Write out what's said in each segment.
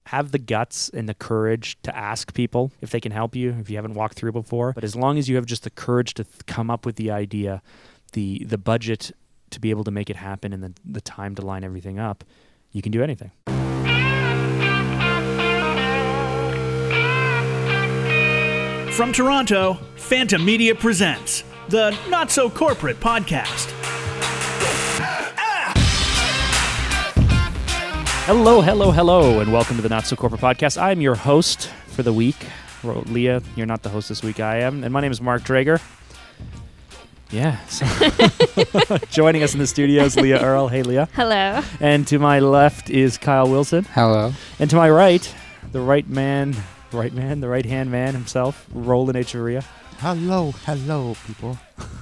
have the guts and the courage to ask people if they can help you, if you haven't walked through before. But as long as you have just the courage to come up with the idea, the budget to be able to make it happen, and the time to line everything up, you can do anything. From Toronto, PHANTA Media presents the Not So Corporate Podcast. Hello, and welcome to the Not So Corporate Podcast. I'm your host for the week. Leah, you're not the host this week, I am. And my name is Mark Drager. Yeah. So joining us in the studio is Leah Earl. Hey, Leah. Hello. And to my left is Kyle Wilson. Hello. And to my right, the right-hand man himself, Roland Echeverria. Hello, people.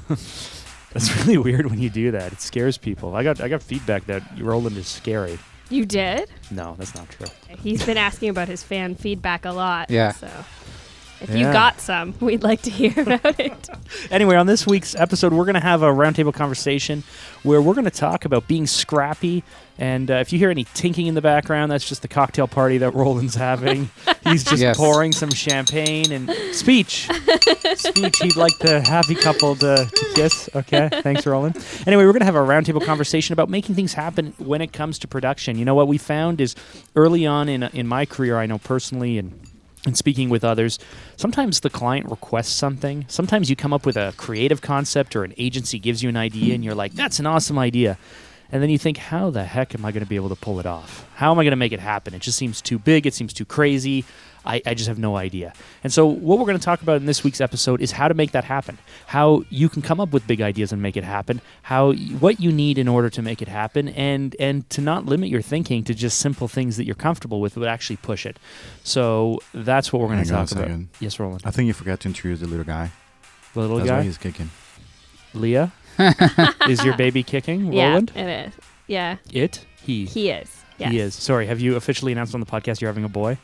That's really weird when you do that. It scares people. I got feedback that Roland is scary. You did? No, that's not true. He's been asking about his fan feedback a lot. Yeah. So if you got some, we'd like to hear about it. Anyway, on this week's episode, we're going to have a roundtable conversation where we're going to talk about being scrappy. And if you hear any tinking in the background, that's just the cocktail party that Roland's having. He's just pouring some champagne and speech. He'd like the happy couple to kiss. Okay, thanks, Roland. Anyway, we're going to have a roundtable conversation about making things happen when it comes to production. You know, what we found is early on in my career, I know personally, and speaking with others, sometimes the client requests something. Sometimes you come up with a creative concept or an agency gives you an idea and you're like, that's an awesome idea. And then you think, how the heck am I going to be able to pull it off? How am I going to make it happen? It just seems too big. It seems too crazy. I just have no idea. And so what we're going to talk about in this week's episode is how to make that happen, how you can come up with big ideas and make it happen, what you need in order to make it happen, and to not limit your thinking to just simple things that you're comfortable with, but actually push it. So that's what we're going to talk about. Yes, Roland. I think you forgot to introduce the little guy. The little That's guy? why he's kicking. Leah? Is your baby kicking, Roland? Yeah, it is. Yeah. He is. Yes. He is. Sorry, have you officially announced on the podcast you're having a boy?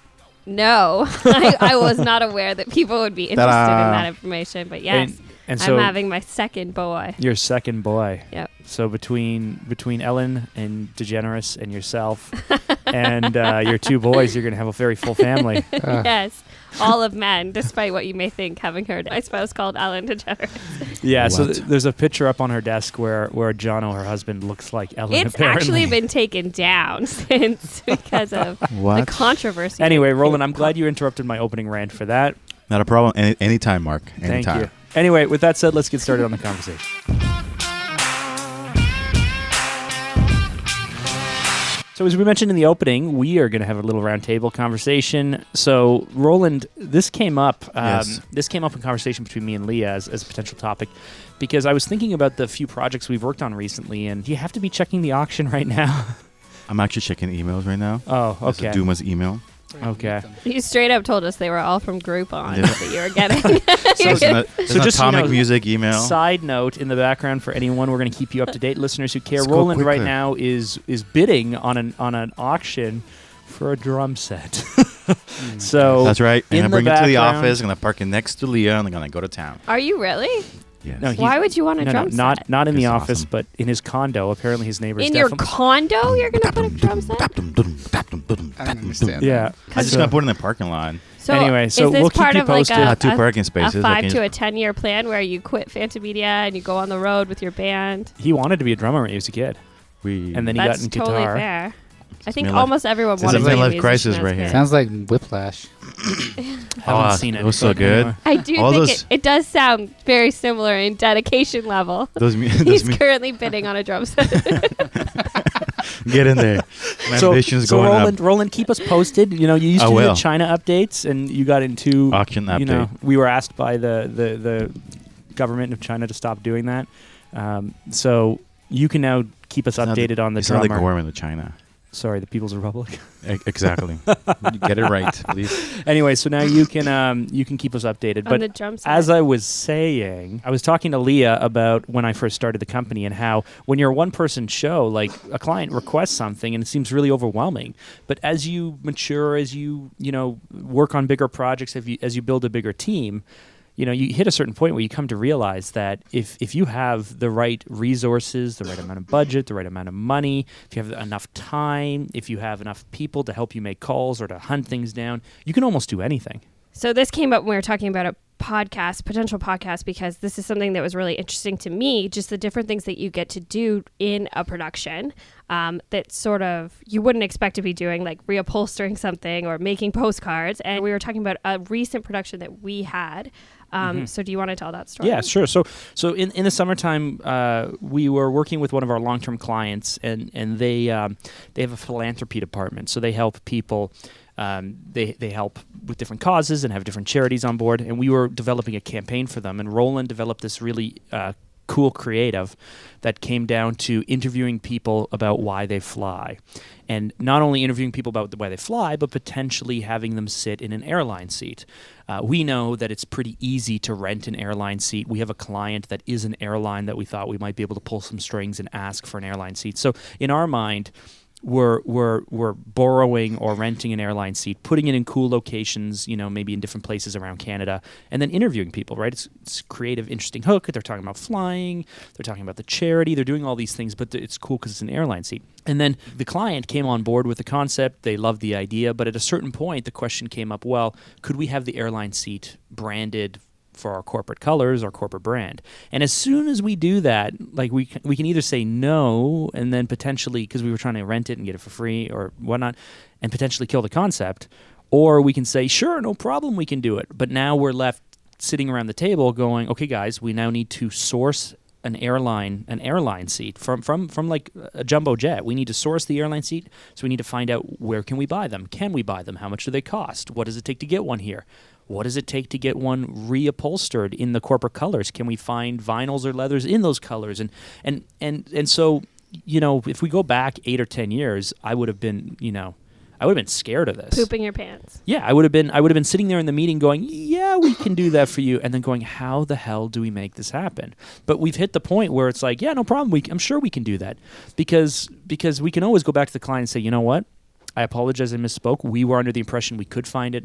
No. I was not aware that people would be interested in that information, but yes. And so I'm having my second boy. Your second boy. Yep. So between Ellen and DeGeneres and yourself and your two boys, you're going to have a very full family. Yes. All of men, despite what you may think, having heard my spouse called Ellen DeGeneres. Yeah, what? So there's a picture up on her desk where Jono, her husband, looks like Ellen. It's apparently. Actually been taken down since because of the controversy. Anyway, Roland, I'm glad you interrupted my opening rant for that. Not a problem. Anytime, Mark. Anytime. Thank you. Anyway, with that said, let's get started on the conversation. So as we mentioned in the opening, we are going to have a little roundtable conversation. So, Roland, this came up. Yes. This came up in conversation between me and Leah as a potential topic, because I was thinking about the few projects we've worked on recently, and you have to be checking the auction right now. I'm actually checking emails right now. Oh, okay. This is Duma's email. Okay. You straight up told us they were all from Groupon that you were getting. So just Atomic Music email. Side note in the background for anyone, we're going to keep you up to date, listeners who care. Let's Roland right now is bidding on an auction for a drum set. So that's right. I'm going to bring it to the background- office. I'm going to park it next to Leah, and I'm going to go to town. Are you really? Yes. No, Why would you want a drum set? Not in the It's office, awesome. but in his condo. Apparently, his neighbors. In your condo, you're going to put a drum set? I don't understand. Yeah. I'm just going to put it in the parking lot. So anyway, is this we'll keep part you of like posted. Two parking spaces. a 5 to a 10-year plan where you quit PHANTA Media and you go on the road with your band? He wanted to be a drummer when he was a kid, and then he That's got in totally guitar. fair. I think midlife- almost everyone This wanted is to be a midlife musician crisis as right a here. kid. Sounds like Whiplash. Haven't seen it. It was so but good. anyway. I do All think those- it does sound very similar in dedication level. He's currently bidding on a drum set. Get in there. My ambition's going up. Roland, keep us posted. You know, you used to do the will. China updates, and you got into Auction update. You know, we were asked by the government of China to stop doing that. So you can now keep us updated on the It's drummer. not the government of China. Sorry, the People's Republic. Exactly. Get it right, please. Anyway, so now you can keep us updated. On But the drum set. as I was saying, I was talking to Leah about when I first started the company and how when you're a one-person show, like a client requests something and it seems really overwhelming. But as you mature, as you work on bigger projects, as you build a bigger team, you hit a certain point where you come to realize that if you have the right resources, the right amount of budget, the right amount of money, if you have enough time, if you have enough people to help you make calls or to hunt things down, you can almost do anything. So this came up when we were talking about a potential podcast, because this is something that was really interesting to me, just the different things that you get to do in a production that sort of you wouldn't expect to be doing, like reupholstering something or making postcards. And we were talking about a recent production that we had. So do you want to tell that story? Yeah, sure. So in the summertime, we were working with one of our long-term clients, and they have a philanthropy department. So they help people. They help with different causes and have different charities on board. And we were developing a campaign for them. And Roland developed this really cool creative that came down to interviewing people about why they fly. And not only interviewing people about why they fly, but potentially having them sit in an airline seat. We know that it's pretty easy to rent an airline seat. We have a client that is an airline that we thought we might be able to pull some strings and ask for an airline seat. So in our mind, we're borrowing or renting an airline seat, putting it in cool locations, maybe in different places around Canada, and then interviewing people, right? It's creative, interesting hook. They're talking about flying. They're talking about the charity. They're doing all these things, but it's cool because it's an airline seat. And then the client came on board with the concept. They loved the idea, but at a certain point, the question came up, well, could we have the airline seat branded for our corporate colors, our corporate brand? And as soon as we do that, like we can either say no, and then potentially, because we were trying to rent it and get it for free or whatnot, and potentially kill the concept, or we can say, sure, no problem, we can do it. But now we're left sitting around the table going, okay, guys, we now need to source an airline seat from like a jumbo jet. We need to source the airline seat, so we need to find out where can we buy them? Can we buy them? How much do they cost? What does it take to get one here? What does it take to get one reupholstered in the corporate colors? Can we find vinyls or leathers in those colors? And so, if we go back 8 or 10 years, I would have been scared of this. Pooping your pants. Yeah, I would have been sitting there in the meeting going, yeah, we can do that for you. And then going, how the hell do we make this happen? But we've hit the point where it's like, yeah, no problem. I'm sure we can do that because we can always go back to the client and say, you know what? I apologize, I misspoke. We were under the impression we could find it,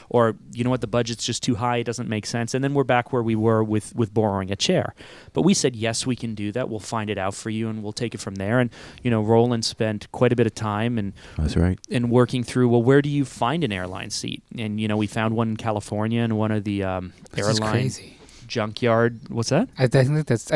or you know what, the budget's just too high, it doesn't make sense. And then we're back where we were with borrowing a chair. But we said, yes, we can do that. We'll find it out for you, and we'll take it from there. And Roland spent quite a bit of time and that's right, and working through, well, where do you find an airline seat? And we found one in California in one of the airline junkyard. What's that? I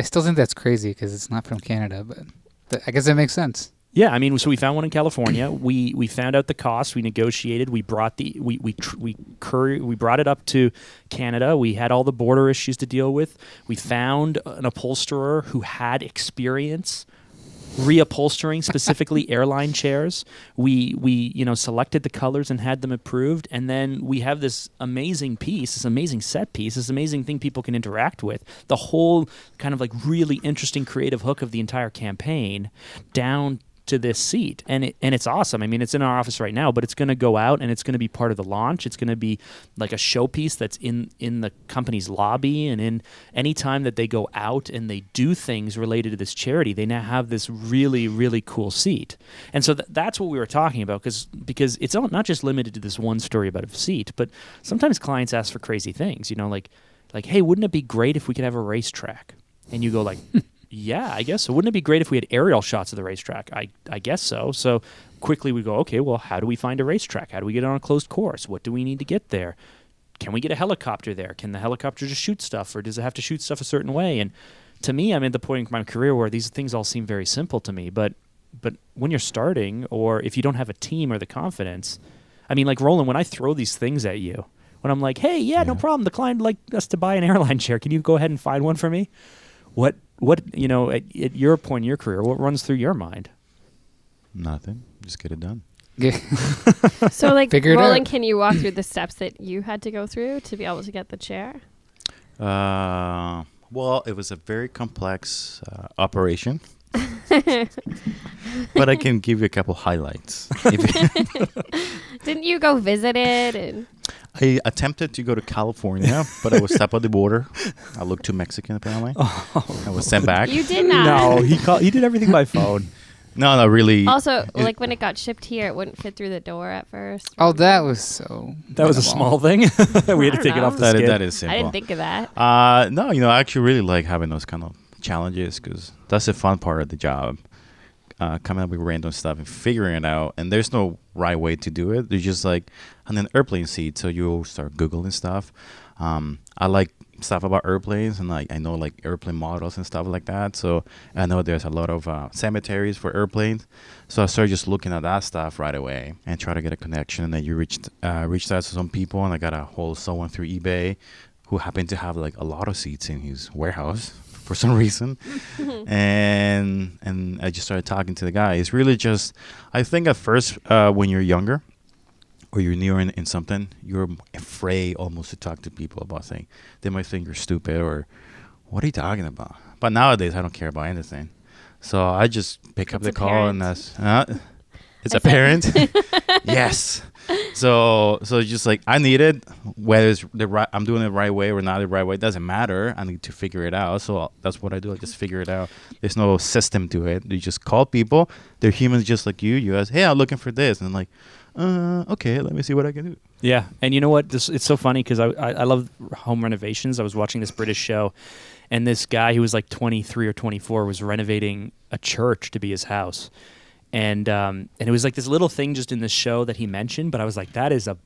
still think that's crazy because it's not from Canada, but I guess that makes sense. Yeah, so we found one in California. We found out the cost. We negotiated. We brought we brought it up to Canada. We had all the border issues to deal with. We found an upholsterer who had experience reupholstering specifically airline chairs. We selected the colors and had them approved, and then we have this amazing piece, this amazing set piece, this amazing thing people can interact with. The whole kind of like really interesting creative hook of the entire campaign down to this seat, and it's awesome. It's in our office right now, but it's going to go out and it's going to be part of the launch. It's going to be like a showpiece that's in the company's lobby, and in any time that they go out and they do things related to this charity, they now have this really, really cool seat. And so that's what we were talking about, because it's not just limited to this one story about a seat, but sometimes clients ask for crazy things, like, hey, wouldn't it be great if we could have a racetrack? And you go like, yeah, I guess so. Wouldn't it be great if we had aerial shots of the racetrack? I guess so. So quickly we go, okay, well, how do we find a racetrack? How do we get on a closed course? What do we need to get there? Can we get a helicopter there? Can the helicopter just shoot stuff, or does it have to shoot stuff a certain way? And to me, I'm at the point in my career where these things all seem very simple to me. But when you're starting, or if you don't have a team or the confidence, like Roland, when I throw these things at you, when I'm like, hey, yeah, no problem, the client would like us to buy an airline chair. Can you go ahead and find one for me? What at your point in your career, what runs through your mind? Nothing. Just get it done. So, Roland, can you walk through the steps that you had to go through to be able to get the chair? Well, it was a very complex operation. But I can give you a couple highlights. Didn't you go visit it? I attempted to go to California, but I was stopped at the border. I looked too Mexican, apparently. I was sent back. You did not. No, he did everything by phone. No, really. Also, like when it got shipped here, it wouldn't fit through the door at first. Oh, that was so. That was a small thing. We had to take it off the skid. That is simple. I didn't think of that. No, I actually really like having those kind of challenges because that's the fun part of the job. Coming up with random stuff and figuring it out. And there's no right way to do it. There's just like on an airplane seat. So you'll start Googling stuff. I like stuff about airplanes and like I know like airplane models and stuff like that. So I know there's a lot of cemeteries for airplanes. So I started just looking at that stuff right away and try to get a connection. And then you reached out to some people and I got a hold of someone through eBay who happened to have like a lot of seats in his warehouse for some reason. and I just started talking to the guy. It's really just, I think at first when you're younger, or you're new in something, you're afraid almost to talk to people about things. They might think you're stupid or, what are you talking about? But nowadays, I don't care about anything. So I just pick up the call and that's, it's a parent. Yes. So it's just like, I need it, whether it's I'm doing it the right way or not the right way. It doesn't matter. I need to figure it out. So that's what I do. I just figure it out. There's no system to it. You just call people. They're humans just like you. You ask, hey, I'm looking for this. And I'm like, okay, let me see what I can do. Yeah, and you know what? It's so funny because I love home renovations. I was watching this British show, and this guy who was like 23 or 24 was renovating a church to be his house. And it was like this little thing just in this show that he mentioned, but I was like, that is a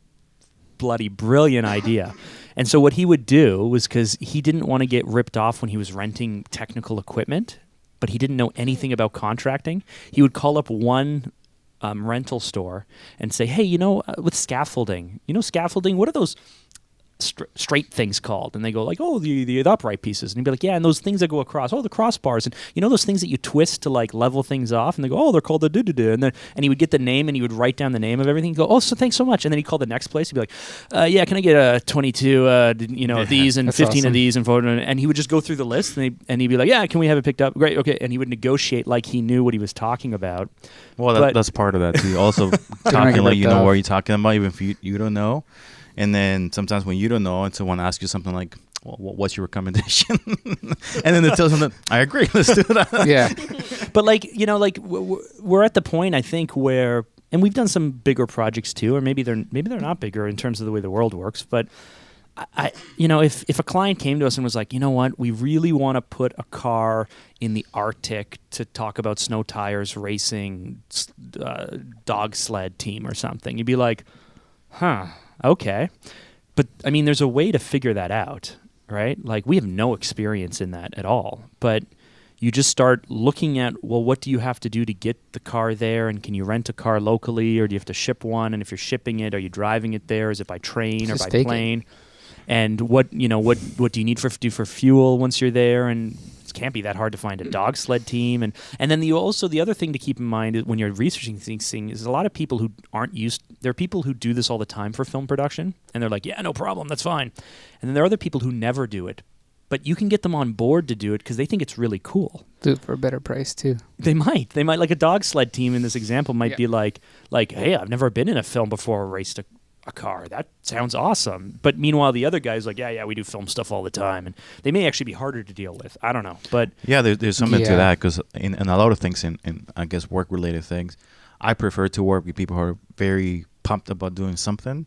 bloody brilliant idea. And so what he would do was, because he didn't want to get ripped off when he was renting technical equipment, but he didn't know anything about contracting, he would call up one rental store and say, hey, with scaffolding, what are those straight things called? And they go like, oh, the upright pieces. And he'd be like, yeah, and those things that go across, the crossbars, and those things that you twist to like level things off. And they go, oh, they're called the do-do-do. And he would get the name and he would write down the name of everything. He'd go, oh, so thanks so much. And then he'd call the next place. He'd be like, yeah, can I get 22 of these and 15 awesome. of these and he would just go through the list and he'd be like, yeah, can we have it picked up? Great, okay. And he would negotiate like he knew what he was talking about. Well, that's part of that too. Also talking like you know what you're talking about, even if you don't know. And then sometimes when you don't know and someone asks you something like, well, what's your recommendation? And then they tell them, I agree, let's do that. Yeah. But we're at the point, I think, where, and we've done some bigger projects too, or maybe they're not bigger in terms of the way the world works. But if a client came to us and was like, you know what, we really want to put a car in the Arctic to talk about snow tires racing, dog sled team or something, you'd be like, huh. Okay. But, I mean, there's a way to figure that out, right? Like, we have no experience in that at all. But you just start looking at, well, what do you have to do to get the car there? And can you rent a car locally, or do you have to ship one? And if you're shipping it, are you driving it there? Is it by train Just or by plane? And what do you need do for fuel once you're there? And it can't be that hard to find a dog sled team. And then the other thing to keep in mind is when you're researching things is a lot of people who aren't used. There are people who do this all the time for film production, and they're like, yeah, no problem, that's fine. And then there are other people who never do it, but you can get them on board to do it because they think it's really cool. Do it for a better price too. They might like a dog sled team in this example might be like, hey, I've never been in a film before or raced a car. That sounds awesome. But meanwhile, the other guy's like, yeah, we do film stuff all the time. And they may actually be harder to deal with. I don't know. But yeah, there's something to that because in a lot of things, in I guess work-related things, I prefer to work with people who are very pumped about doing something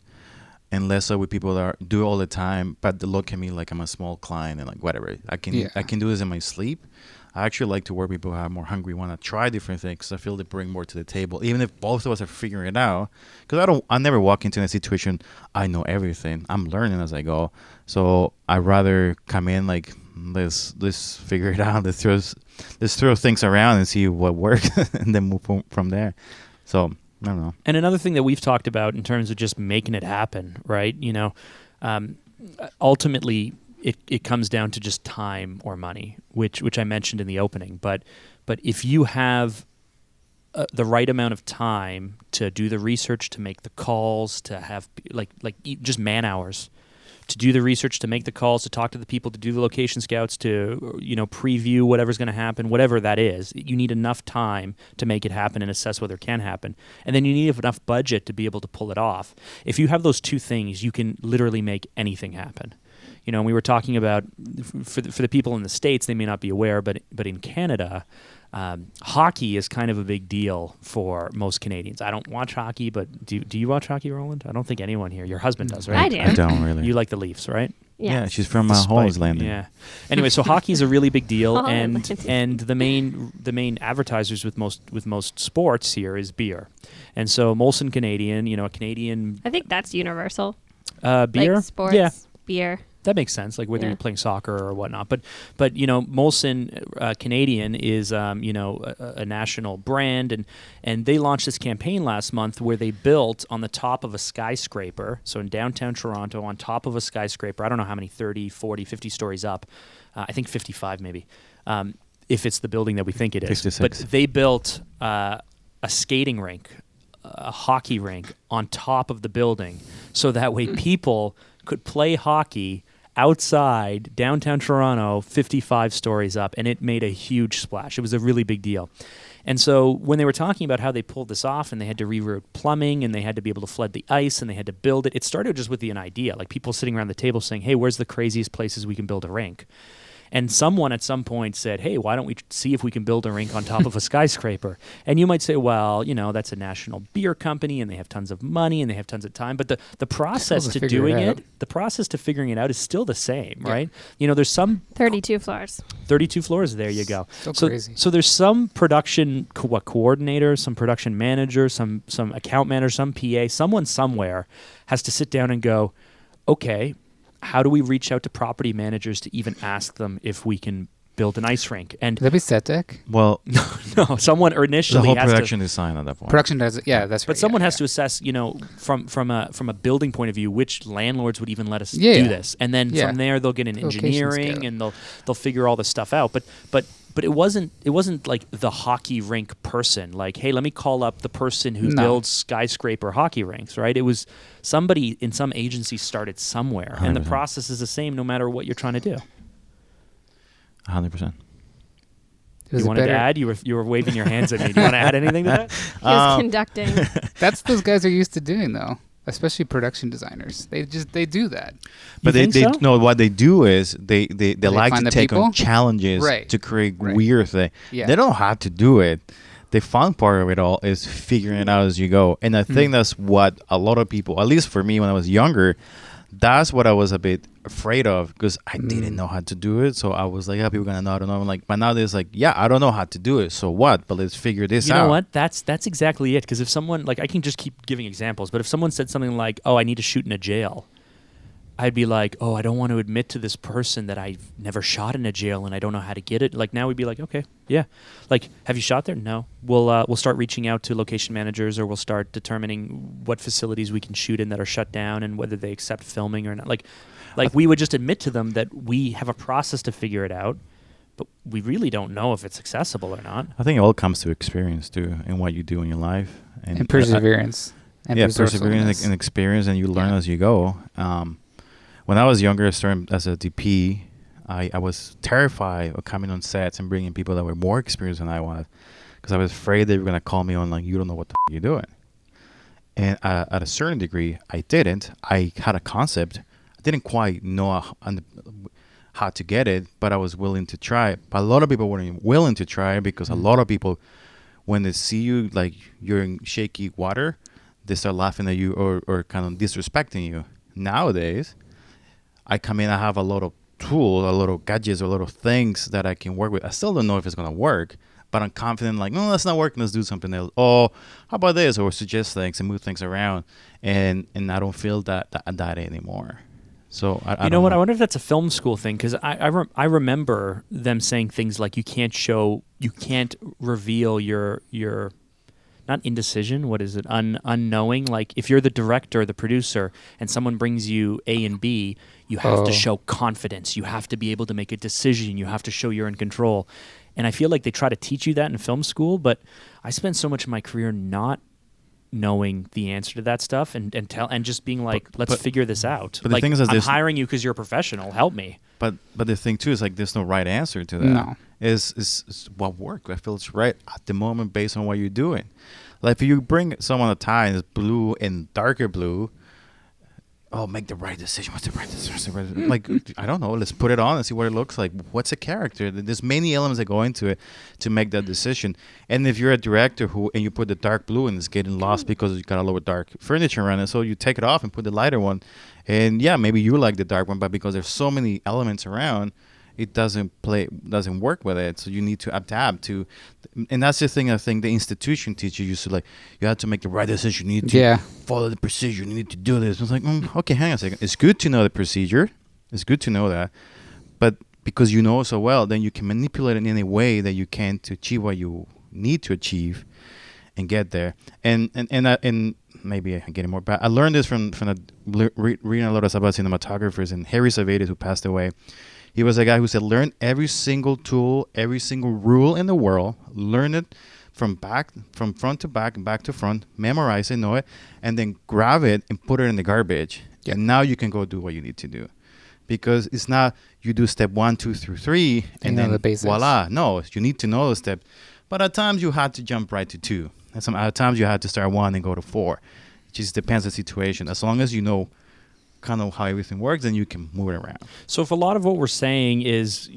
and less so with people that do it all the time, but they look at me like I'm a small client and like, whatever. I can do this in my sleep. I actually like to work with people who are more hungry, want to try different things. 'Cause I feel they bring more to the table, even if both of us are figuring it out. Because I never walk into a situation I know everything. I'm learning as I go. So I rather come in like let's figure it out. Let's throw things around and see what works, and then move from there. So I don't know. And another thing that we've talked about in terms of just making it happen, right? Ultimately, it comes down to just time or money, which I mentioned in the opening. But if you have the right amount of time to do the research, to make the calls, to have just man hours, to do the research, to make the calls, to talk to the people, to do the location scouts, to preview whatever's going to happen, whatever that is, you need enough time to make it happen and assess whether it can happen. And then you need enough budget to be able to pull it off. If you have those two things, you can literally make anything happen. And we were talking about for the people in the States, they may not be aware, but in Canada, hockey is kind of a big deal for most Canadians. I don't watch hockey, but do you watch hockey, Roland? I don't think anyone here. Your husband does, right? I do. I don't really. You like the Leafs, right? Yeah, she's from Despite- Holmes Landing. Yeah. Anyway, so hockey's a really big deal, Holland and the main advertisers with most sports here is beer, and so Molson Canadian, a Canadian I think that's universal. beer, Like sports, yeah. beer. That makes sense, like whether Yeah. you're playing soccer or whatnot. But Molson Canadian is a national brand, and they launched this campaign last month where they built on the top of a skyscraper, so in downtown Toronto, on top of a skyscraper. I don't know how many, 30, 40, 50 stories up. I think 55 maybe, if it's the building that we think it is. 56. But they built a skating rink, a hockey rink on top of the building, so that way people could play hockey outside downtown Toronto, 55 stories up, and it made a huge splash. It was a really big deal. And so when they were talking about how they pulled this off and they had to reroute plumbing and they had to be able to flood the ice and they had to build it, it started just with an idea, like people sitting around the table saying, hey, where's the craziest places we can build a rink? And someone at some point said, hey, why don't we see if we can build a rink on top of a skyscraper? And you might say, well, that's a national beer company and they have tons of money and they have tons of time. But the process to doing it, the process to figuring it out is still the same, right? There's some 32 floors. 32 floors. There you go. So crazy. So there's some production coordinator, some production manager, some account manager, some PA, someone somewhere has to sit down and go, okay, how do we reach out to property managers to even ask them if we can build an ice rink? And Would that be SETDEC? Well, no, someone the initially whole has production design at that point. Production does it. Yeah, that's right. but someone yeah, has to assess, from a building point of view, which landlords would even let us Yeah, do yeah. this, and then Yeah. from there they'll get an Location engineering scale. and they'll figure all this stuff out. But it wasn't like the hockey rink person. Like, hey, let me call up the person who No. builds skyscraper hockey rinks, right? It was somebody in some agency started somewhere, and the 100%. process is the same no matter what you're trying to do. 100%. It was You a wanted to better- add? You were waving your hands at me. Do you want to add anything to that? He was conducting. That's those guys are used to doing though, especially production designers. They do that. But You they think so? no, what they do is they like find to the take people? on challenges Right. to create Right. weird things. Yeah. They don't have to do it. The fun part of it all is figuring it out as you go. And I think that's what a lot of people, at least for me when I was younger, that's what I was a bit afraid of because I didn't know how to do it. So I was like, yeah, people are going to know. I don't know. I'm like, but now there's like, yeah, I don't know how to do it. So what? But let's figure this You out. know what? That's exactly it. Because if someone, like, I can just keep giving examples, but if someone said something like, oh, I need to shoot in a jail, I'd be like, oh, I don't want to admit to this person that I've never shot in a jail and I don't know how to get it. Like, now we'd be like, okay, yeah. Like, have you shot there? No. We'll start reaching out to location managers, or we'll start determining what facilities we can shoot in that are shut down and whether they accept filming or not. Like we would just admit to them that we have a process to figure it out, but we really don't know if it's accessible or not. I think it all comes to experience too and what you do in your life. And perseverance. And yeah, perseverance resourcefulness. and experience, and you learn Yeah. as you go. When I was younger, starting as a DP, I was terrified of coming on sets and bringing people that were more experienced than I was, because I was afraid they were going to call me on like, you don't know what the you're doing. And at a certain degree, I didn't. I had a concept. I didn't quite know how to get it, but I was willing to try it. But a lot of people weren't willing to try it because a lot of people, when they see you like you're in shaky water, they start laughing at you or kind of disrespecting you. Nowadays, I come in, I have a lot of tools, a lot of gadgets, a lot of things that I can work with. I still don't know if it's going to work, but I'm confident like, no, that's not working. Let's do something else. Oh, how about this? Or suggest things and move things around. And I don't feel that anymore. So I You know what? I wonder if that's a film school thing, because I remember them saying things like you can't reveal your not indecision. What is it? Unknowing. Like if you're the director, the producer, and someone brings you A and B, you have to show confidence. You have to be able to make a decision. You have to show you're in control. And I feel like they try to teach you that in film school, but I spent so much of my career not knowing the answer to that stuff and just being like, let's figure this out. But the like, thing is that I'm there's- hiring you because you're a professional. Help me. But the thing too is like there's no right answer to that. No. Is what works. I feel it's right at the moment based on what you're doing. Like if you bring someone a tie and it's blue and darker blue, oh, make the right decision. What's the right decision? Like, I don't know. Let's put it on and see what it looks like. What's a character? There's many elements that go into it to make that decision. And if you're a director and you put the dark blue and it's getting lost because you got a little dark furniture around it, so you take it off and put the lighter one. And yeah, maybe you like the dark one, but because there's so many elements around, it doesn't work with it. So you need to adapt to, and that's the thing. I think the institution teacher used to like, you have to make the right decision. You need to follow the procedure. You need to do this. It's like, okay, hang on a second. It's good to know the procedure. It's good to know that, but because you know so well, then you can manipulate it in any way that you can to achieve what you need to achieve, and get there. And maybe I'm getting more bad. I learned this from reading a lot of stuff about cinematographers, and Harry Savides, who passed away. He was a guy who said, learn every single tool, every single rule in the world, learn it from front to back, and back to front, memorize it, know it, and then grab it and put it in the garbage. Yeah. And now you can go do what you need to do. Because it's not you do step 1, 2 through 3, and then the voila. No, you need to know the step. But at times you had to jump right to 2. And at times you had to start 1 and go to 4. It just depends on the situation. As long as you know kind of how everything works, then you can move it around. So if a lot of what we're saying is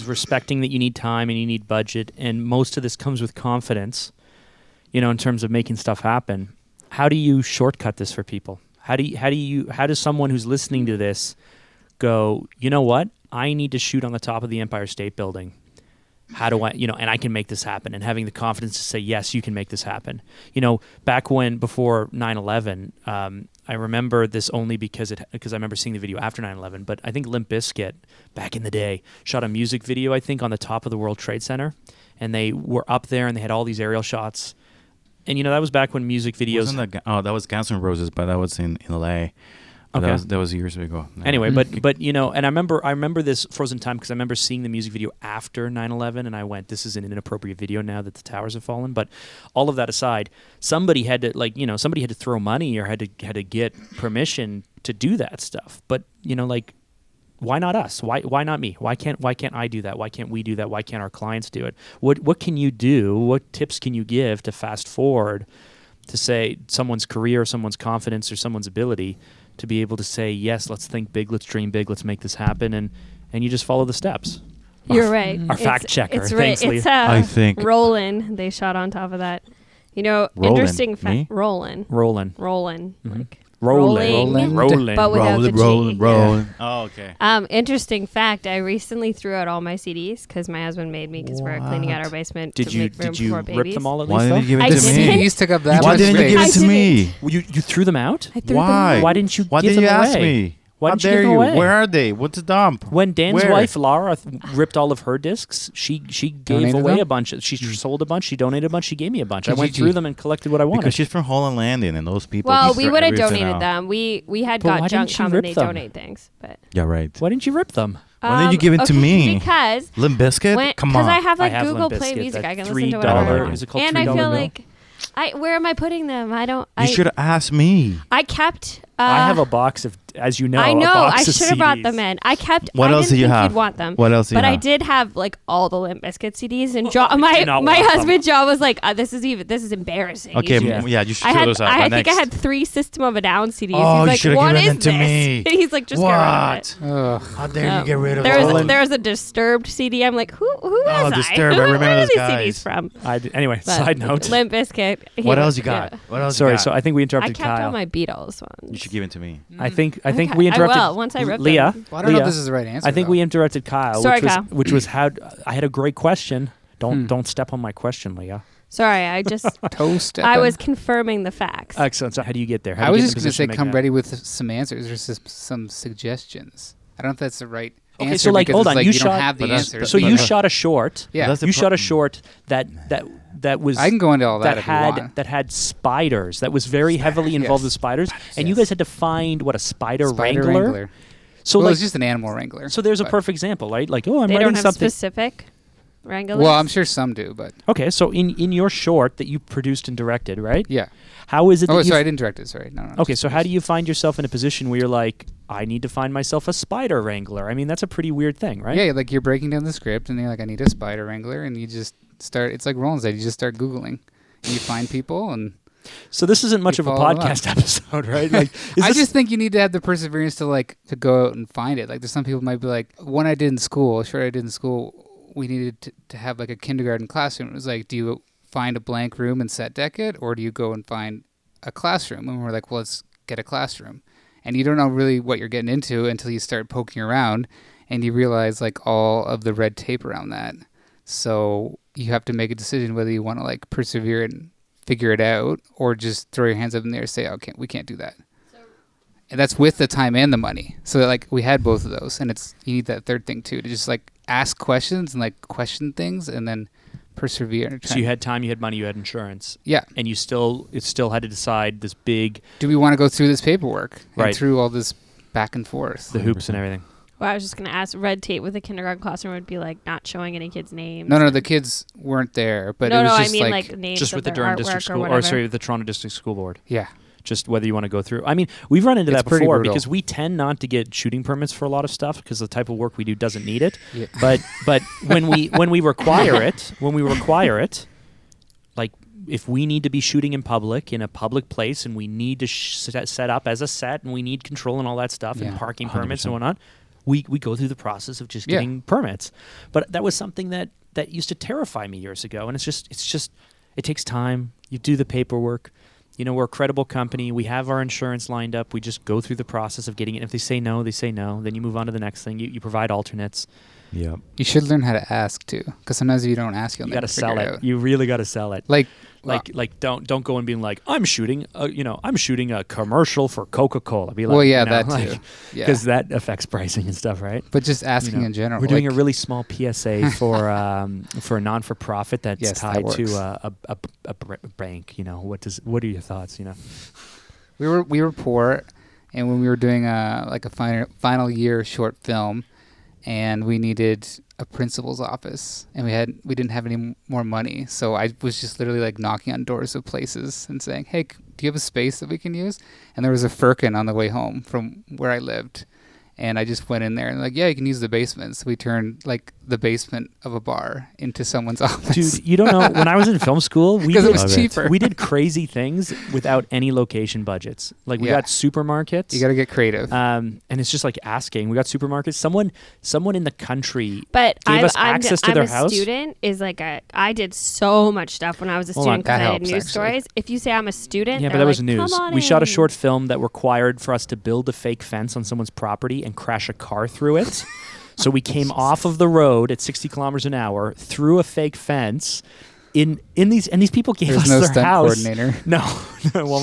respecting that you need time and you need budget, and most of this comes with confidence, in terms of making stuff happen, how do you shortcut this for people? How does someone who's listening to this go, you know what? I need to shoot on the top of the Empire State Building. How do I, and I can make this happen, and having the confidence to say, yes, you can make this happen. Back before 9/11, I remember this only because I remember seeing the video after 9/11, but I think Limp Bizkit, back in the day, shot a music video, I think, on the top of the World Trade Center, and they were up there, and they had all these aerial shots. And, that was back when music videos... that was Guns N' Roses, but that was in L.A., okay. That was years ago. No. Anyway, but and I remember this frozen time because I remember seeing the music video after 9/11, and I went, this is an inappropriate video now that the towers have fallen. But all of that aside, somebody had to throw money or had to get permission to do that stuff. But why not us? Why not me? Why can't I do that? Why can't we do that? Why can't our clients do it? What can you do? What tips can you give to fast forward to say someone's career, someone's confidence, or someone's ability to be able to say, yes, let's think big, let's dream big, let's make this happen, and you just follow the steps. You're right. Our fact checker. It's Thanks, Leah. It's I think Roland. They shot on top of that. Roland. Interesting fact. Me? Roland. Mm-hmm. Like Rolling. but without the G. Rolling. Oh, okay. Interesting fact. I recently threw out all my CDs because my husband made me because we're cleaning out our basement to make room for rip babies. them all at Why least? didn't you give I it to didn't. me? CDs took up that Why much didn't you space. give it I to didn't. me? You threw them out? I threw Why? them Why didn't you Why give didn't them you ask away? me? Why How didn't you dare give them you? away? Where are they? What's the dump? When Dan's Where? wife Laura ripped all of her discs, she gave Donated away them? a bunch. She sold a bunch. She donated a bunch. She gave me a bunch. I Kijiji. went through them and collected what I wanted. Because she's from Holland Landing, and those people. Well, just we throw would have everything donated out. them. We had But why got junk didn't you come rip and they them? donate things. But Yeah, right. Why didn't you rip them? Why didn't you give it to okay, me? Because Limp Bizkit? Come on. I have I like have Google Limp Play Bizkit, Music. that I can listen to $3 whatever. is it called And $3 I feel bill? like where am I putting them? You should have asked me. I kept. I have a box of, as you know, I a know. box I of should have brought CDs. them in. I kept. What I else didn't do you think have? You'd want them. What else do you But I have? did have like all the Limp Bizkit CDs, and did not my want them. husband John was like, "This is embarrassing." Okay, Yeah. you should I throw had. those out. I What think I next? had 3 System of a Down CDs. Oh, you He's should've like, "What given is them to this?" me. And he's like, "Just get rid of it." What? Ugh. How dare you get rid of There all was of there was a Disturbed CD. I'm like, who was I? Disturbed. I Where remember are those these guys. CDs from? Anyway, But side note. Limp Bizkit. What else you got? What else Sorry, you got? so I think we I interrupted kept Kyle. all my Beatles ones. You should give it to me. I think Okay, we I interrupted will, once I rip Leah. them. Well, I don't know Leah, if this is the right answer. I think though. we interrupted Kyle, Sorry, which was Kyle. which was how I had a great question. Don't step on my question, Leah. Sorry, I just toast. I was confirming the facts. Excellent. So how do you get there? How I do was you just get in going to the say position come make ready with some answers or some suggestions. I don't know if that's the right Okay, answer so like, because hold it's on, like you don't shot- have the But that's- answers. So but- you shot a short. Yeah. That's the You shot a pro- short that was I can go into all that if you had want. that had spiders. That was very heavily involved yes. with spiders, and you Yes. guys had to find what a spider Spider wrangler. So well, like, it's just an animal wrangler. so there's a but- perfect example, right? Like, oh, I'm They writing don't have something. specific wranglers. Well, I'm sure some do, but Okay, so in your short that you produced and directed, right? yeah. How is it? Oh, that sorry, I you didn't direct it. Sorry, no. Okay, so how do you find yourself in a position where you're like, I need to find myself a spider wrangler? I mean, that's a pretty weird thing, right? Yeah, like you're breaking down the script, and you're like, I need a spider wrangler, and you just start. It's like Roland said, you just start Googling, and you find people, and So this isn't much You of a follow along. podcast episode, right? Like, I just think you need to have the perseverance to go out and find it. Like, there's some people might be like, one I did in school, we needed to have like a kindergarten classroom. It was like, do you find a blank room and set deck it, or do you go and find a classroom? And we're like, well, let's get a classroom. And you don't know really what you're getting into until you start poking around and you realize like all of the red tape around that. So you have to make a decision whether you want to like persevere and figure it out, or just throw your hands up in the air and say, okay, we can't do that. And that's with the time and the money. So like we had both of those, and you need that third thing too, to just like ask questions and like question things and then persevere. So you had time, you had money, you had insurance. Yeah. And it still had to decide this big... Do we want to go through this paperwork? Right. And through all this back and forth? The hoops and everything. Well, I was just going to ask, red tape with a kindergarten classroom would be like not showing any kids' names. No, the kids weren't there, but it was just I mean like names just of with the their Durham artwork District or School, whatever. or sorry, the Toronto District School Board. Yeah. Just whether you want to go through. I mean, we've run into It's that pretty before brutal. because we tend not to get shooting permits for a lot of stuff because the type of work we do doesn't need it. Yeah. But when we require it, like if we need to be shooting in a public place, and we need to set up as a set, and we need control and all that stuff, and Yeah, parking permits 100%. and whatnot, we go through the process of just getting permits. But that was something that used to terrify me years ago, and it takes time. You do the paperwork. You know, we're a credible company. We have our insurance lined up. We just go through the process of getting it. If they say no, they say no. Then you move on to the next thing. You provide alternates. Yeah. You should learn how to ask too, because sometimes if you don't ask, you'll You never got to sell figure it. out. You really got to sell it. Like Don't go and being like, I'm shooting a commercial for Coca-Cola. Be like, well, yeah, that too. Yeah. Because that affects pricing and stuff, right? But just asking in general. We're doing a like- really small PSA for a non-for-profit that's Yes, that tied works. to a bank. You know, what are your thoughts? You know, We were poor, and when we were doing a final year short film, and we needed a principal's office, and we didn't have any more money, so I was just literally like knocking on doors of places and saying, "Hey, do you have a space that we can use?" And there was a Firkin on the way home from where I lived, and I just went in there and like, "Yeah, you can use the basement." So we turned like the basement of a bar into someone's office. dude, you don't know. When I was in film school, we because it did, was Love it. cheaper. we did crazy things without any location budgets. Like we Yeah. got supermarkets. You got to get creative. And it's just like asking. We got supermarkets. Someone in the country But gave us access to their I'm house. a student is like I did so much stuff when I was a Hold on, student because that I had helps, news actually. stories. If you say I'm a student, Yeah, but they're that was like, news. "Come on We shot a in." short film that required for us to build a fake fence on someone's property and crash a car through it. So we came off of the road at 60 kilometers an hour through a fake fence. In these people gave There's us no their stunt house. coordinator. No, well,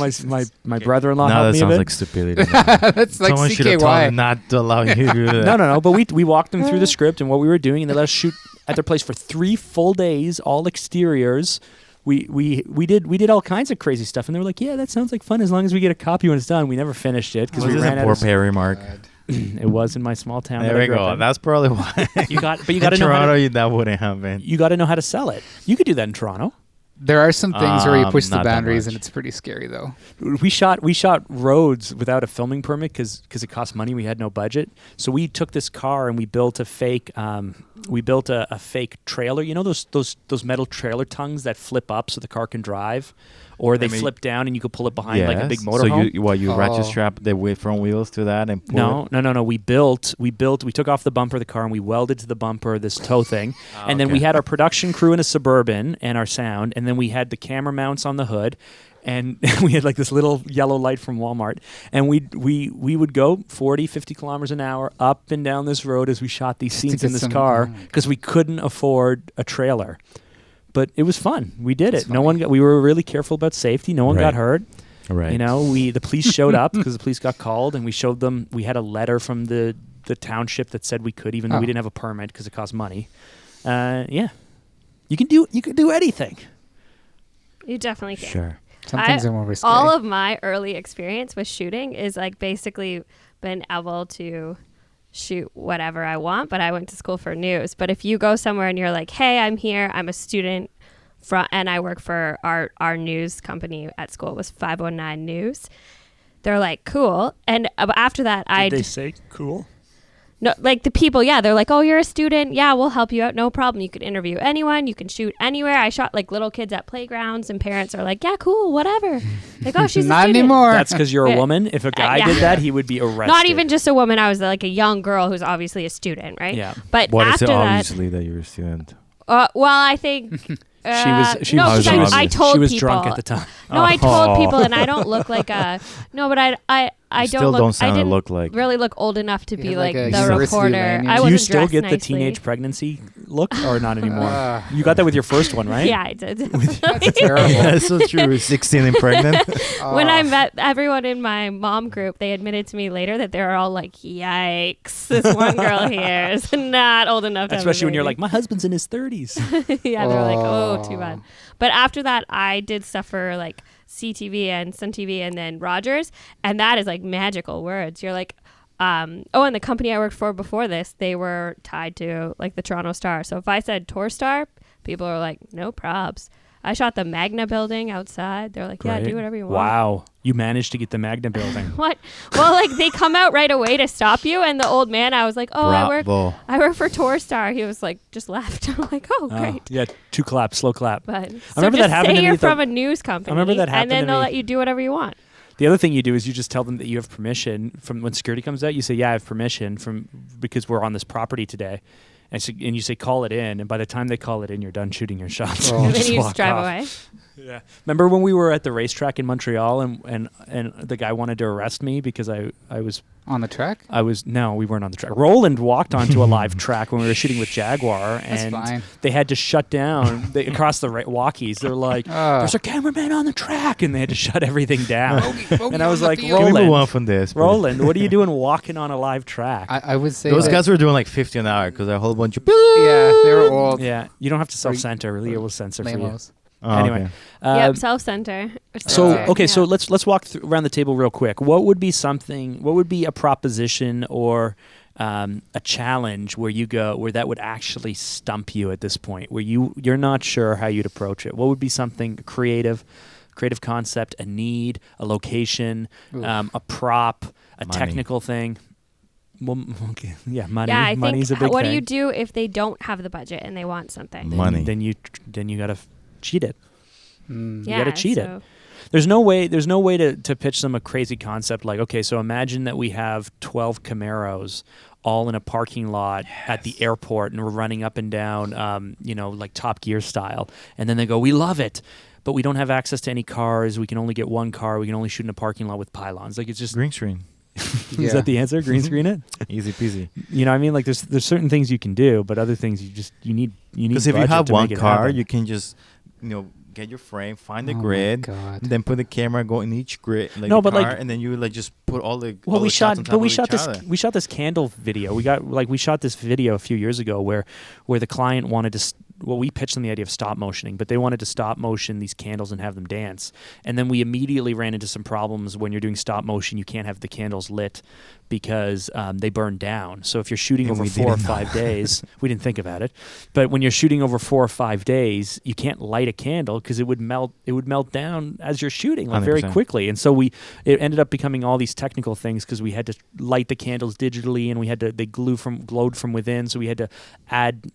my brother-in-law Now helped that me a sounds bit. like stupidity. That's like Someone should have told CKY. them not to allow you to do that. No. But we walked them through the script and what we were doing, and they let us shoot at their place for 3 full days, all exteriors. We did all kinds of crazy stuff, and they were like, "Yeah, that sounds like fun as long as we get a copy when it's done." We never finished it because Was we this ran a out poor of. pay remark? It was in my small town. There that I we grew up go. in. That's probably why. You got to In know how Toronto, to, that wouldn't happen. you got to know how to sell it. You could do that in Toronto. There are some things where you push the Not that boundaries, much. and it's pretty scary though. We shot roads without a filming permit because it cost money. We had no budget, so we took this car and we built a fake. We built a fake trailer. You know those metal trailer tongues that flip up so the car can drive, or they flip down and you could pull it behind like a big So motorhome. you ratchet Oh. strap the front wheels to that and pull No. We took off the bumper of the car and we welded to the bumper this tow thing. And then we okay. had our production crew in a Suburban and our sound. And then we had the camera mounts on the hood. And we had like this little yellow light from Walmart. And we would go 40, 50 kilometers an hour up and down this road as we shot these scenes get in this some- car oh my because we couldn't afford a trailer. But it was fun. We did That's it. No one we were really careful about safety. No one got Right. hurt. Right. You know, the police showed up because the police got called, and we showed them. We had a letter from the township that said we could, even though we Oh. didn't have a permit because it cost money. Yeah, you can do anything. You definitely can. Sure. Some things are more risky. All of my early experience with shooting is like basically been able to shoot whatever I want, but I went to school for news. But if you go somewhere and you're like, hey, I'm here, I'm a student and I work for our news company at school, it was 509 News. They're like, cool. And after that, Did they say cool? No, like the people, they're like, oh, you're a student. Yeah, we'll help you out. No problem. You can interview anyone. You can shoot anywhere. I shot like little kids at playgrounds, and parents are like, yeah, cool, whatever. Like, oh, she's a Not student. anymore. That's because you're a woman. If a guy did that, he would be arrested. Not even just a woman. I was like a young girl who's obviously a student, right? Yeah. But What is after it that, obviously that you're a student? well, I think. She no, was, 'cause I told she was people. drunk at the time. No, I told people, and I don't look like a. No, but I You don't still look. don't sound I didn't look like. really look old enough to You be have like like a the university reporter. lanyard. I Do wasn't you still dressed get the nicely. teenage pregnancy look or not anymore? Ah. You got that with your first one, right? Yeah, I did. That's terrible. That's so true. 16 and pregnant. When I met everyone in my mom group, they admitted to me later that they were all like, "Yikes, this one girl here is not old enough to have a Especially when you're like, baby." my husband's in his 30s. Yeah, they're like, "Oh, too Oh. bad." But after that, I did stuff for like CTV and Sun TV and then Rogers, and that is like magical words. You're like, and the company I worked for before this, they were tied to like the Toronto Star. So if I said Tour Star, people are like, no probs. I shot the Magna building outside. They're like, yeah, Right. do whatever you want. Wow. You managed to get the Magna building. What? Well, like they come out right away to stop you, and the old man, I was like, oh, Bravo. I work for Tour Star. He was like, just left. I'm like, oh, great. Yeah, 2 claps, slow clap. But remember just that happened say to me you're with the- from a news company. remember that happened and then to they'll me. let you do whatever you want. The other thing you do is you just tell them that you have permission from when security comes out. You say, yeah, I have permission because we're on this property today. And you say, call it in. And by the time they call it in, you're done shooting your shots. Oh. And And then you walk just drive off. away. Yeah. Remember when we were at the racetrack in Montreal and the guy wanted to arrest me because I was On the track? no, we weren't on the track. Roland walked onto a live track when we were shooting with Jaguar, That's and fine. they had to shut down across the walkies. They're like, "There's a cameraman on the track," and they had to shut everything down. And I was like, Can we move on Roland, from this? please? Roland, what are you doing walking on a live track? I would say Those that- guys were doing like 50 an hour because a whole bunch of. Yeah, they were old. Yeah, you don't have to self-censor. Really, it will censor for you. Lamos. Oh, Anyway, okay. Yep, self-center. So okay, Yeah. so let's walk around the table real quick. What would be a proposition or a challenge where that would actually stump you at this point, where you're not sure how you'd approach it? What would be something creative concept, a need, a location, Oof. a prop, a Money. technical thing? Well, okay, yeah, money. Yeah, I Money's think. a big What thing. do you do if they don't have the budget and they want something? Money. Then you gotta cheat it. Mm. Yeah, gotta cheat it. so- There's no way to pitch them a crazy concept like, okay, so imagine that we have 12 Camaros all in a parking lot at the airport, and we're running up and down, like Top Gear style. And then they go, we love it, but we don't have access to any cars. We can only get one car. We can only shoot in a parking lot with pylons. Like, it's just, Green screen. is Yeah. that the answer? Green screen it? Easy peasy. You know what I mean? Like, there's certain things you can do, but other things you need Because if you budget have to one make it car, happen. you can just, get your frame, find the Oh my grid, God. then put the camera, go in each grid, like No, the but, like- car, and then you like just put all the. Well, all we the shots shot, on but top we of shot each this. other. We shot this candle video. We shot this video a few years ago where the client wanted to. We pitched them the idea of stop motioning, but they wanted to stop motion these candles and have them dance. And then we immediately ran into some problems when you're doing stop motion. You can't have the candles lit because they burn down. So if you're shooting And over we 4 or didn't know 5 days, we didn't think about it. But when you're shooting over 4 or 5 days, you can't light a candle because it would melt. It would melt down as you're shooting, like, very 100%. quickly. And so it ended up becoming all these technical things because we had to light the candles digitally, and they glowed from within. So we had to add,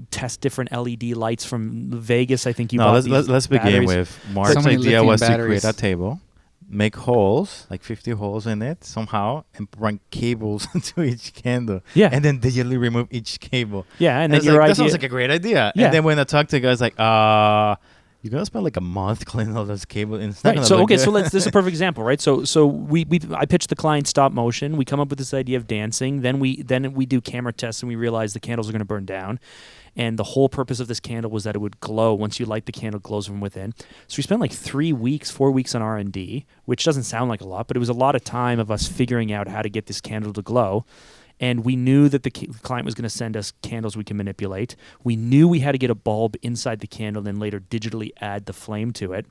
test different LED lights from Vegas. I think you No, bought let's begin batteries. with Mark's So many idea lithium was batteries. to create a table, make holes, like 50 holes in it somehow, and run cables to each candle. Yeah. And then digitally remove each cable. Yeah, and And then it's your like, that idea. sounds like a great idea. Yeah. And then when I talked to the guys, like, you're gonna spend like a month cleaning all those cables. And it's not Right. gonna So look okay. So good. this is a perfect example, right? So I pitched the client stop motion. We come up with this idea of dancing. Then we do camera tests, and we realize the candles are going to burn down. And the whole purpose of this candle was that it would glow. Once you light the candle, it glows from within. So we spent like 4 weeks on R&D, which doesn't sound like a lot, but it was a lot of time of us figuring out how to get this candle to glow. And we knew that the client was going to send us candles we can manipulate. We knew we had to get a bulb inside the candle, then later digitally add the flame to it.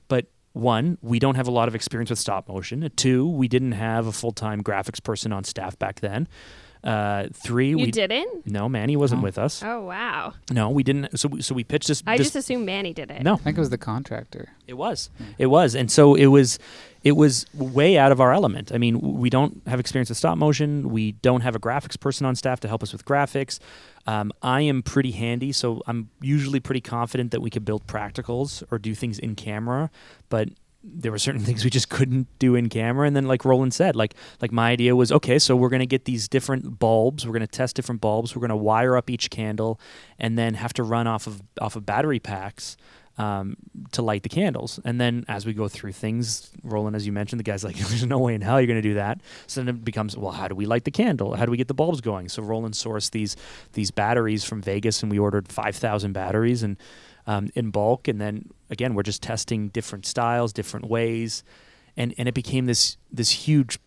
But 1, we don't have a lot of experience with stop motion. 2, we didn't have a full-time graphics person on staff back then. 3, You we didn't? No, Manny wasn't with us. Oh, wow. No, we didn't. So we pitched this. I this- just assumed Manny did it. no, I think it was the contractor. it was. It was. And so it was way out of our element. I mean, we don't have experience with stop motion. We don't have a graphics person on staff to help us with graphics. I am pretty handy, so I'm usually pretty confident that we could build practicals or do things in camera, but there were certain things we just couldn't do in camera. And then like Roland said, like my idea was, okay, so we're going to get these different bulbs. We're going to test different bulbs. We're going to wire up each candle and then have to run off of battery packs to light the candles. And then as we go through things, Roland, as you mentioned, the guy's like, there's no way in hell you're going to do that. So then it becomes, well, how do we light the candle? How do we get the bulbs going? So Roland sourced these batteries from Vegas, and we ordered 5,000 batteries and in bulk. And then again, we're just testing different styles, different ways. And it became this huge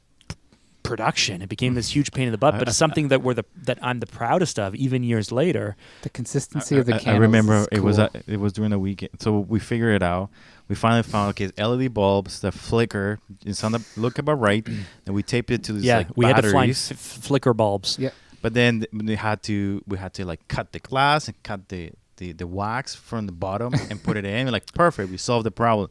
production. It became this huge pain in the butt, but it's something that that I'm the proudest of, even years later. The consistency of the candles. I remember is cool. it was during the weekend, so we figured it out. We finally found LED bulbs that flicker. It's on the look about right, and we taped it to these We had to find batteries. flicker bulbs. Yeah. But then we had to like cut the glass and cut the wax from the bottom and put it in. We're like, perfect, we solved the problem.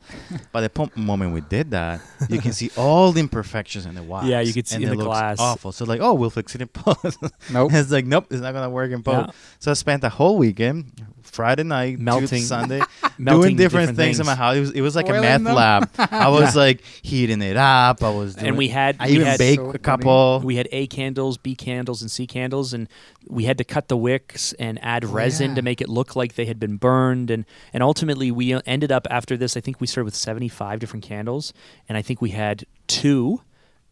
By the moment we did that, you can see all the imperfections in the wax. Yeah, you could see and in it the looks glass. awful. So like, oh, we'll fix it in post. Nope. It's like, nope, it's not gonna work in post. Yeah. So I spent the whole weekend, Friday night, Melting- to Sunday, melting doing different things things. in my house. It was like a Boiling meth them? lab. I was like heating it up. I was doing, And we I even baked So a funny. couple. We had A candles, B candles, and C candles, and we had to cut the wicks and add resin yeah. to make it look like they had been burned. And ultimately, we ended up, after this, I think we started with 75 different candles, and I think we had 2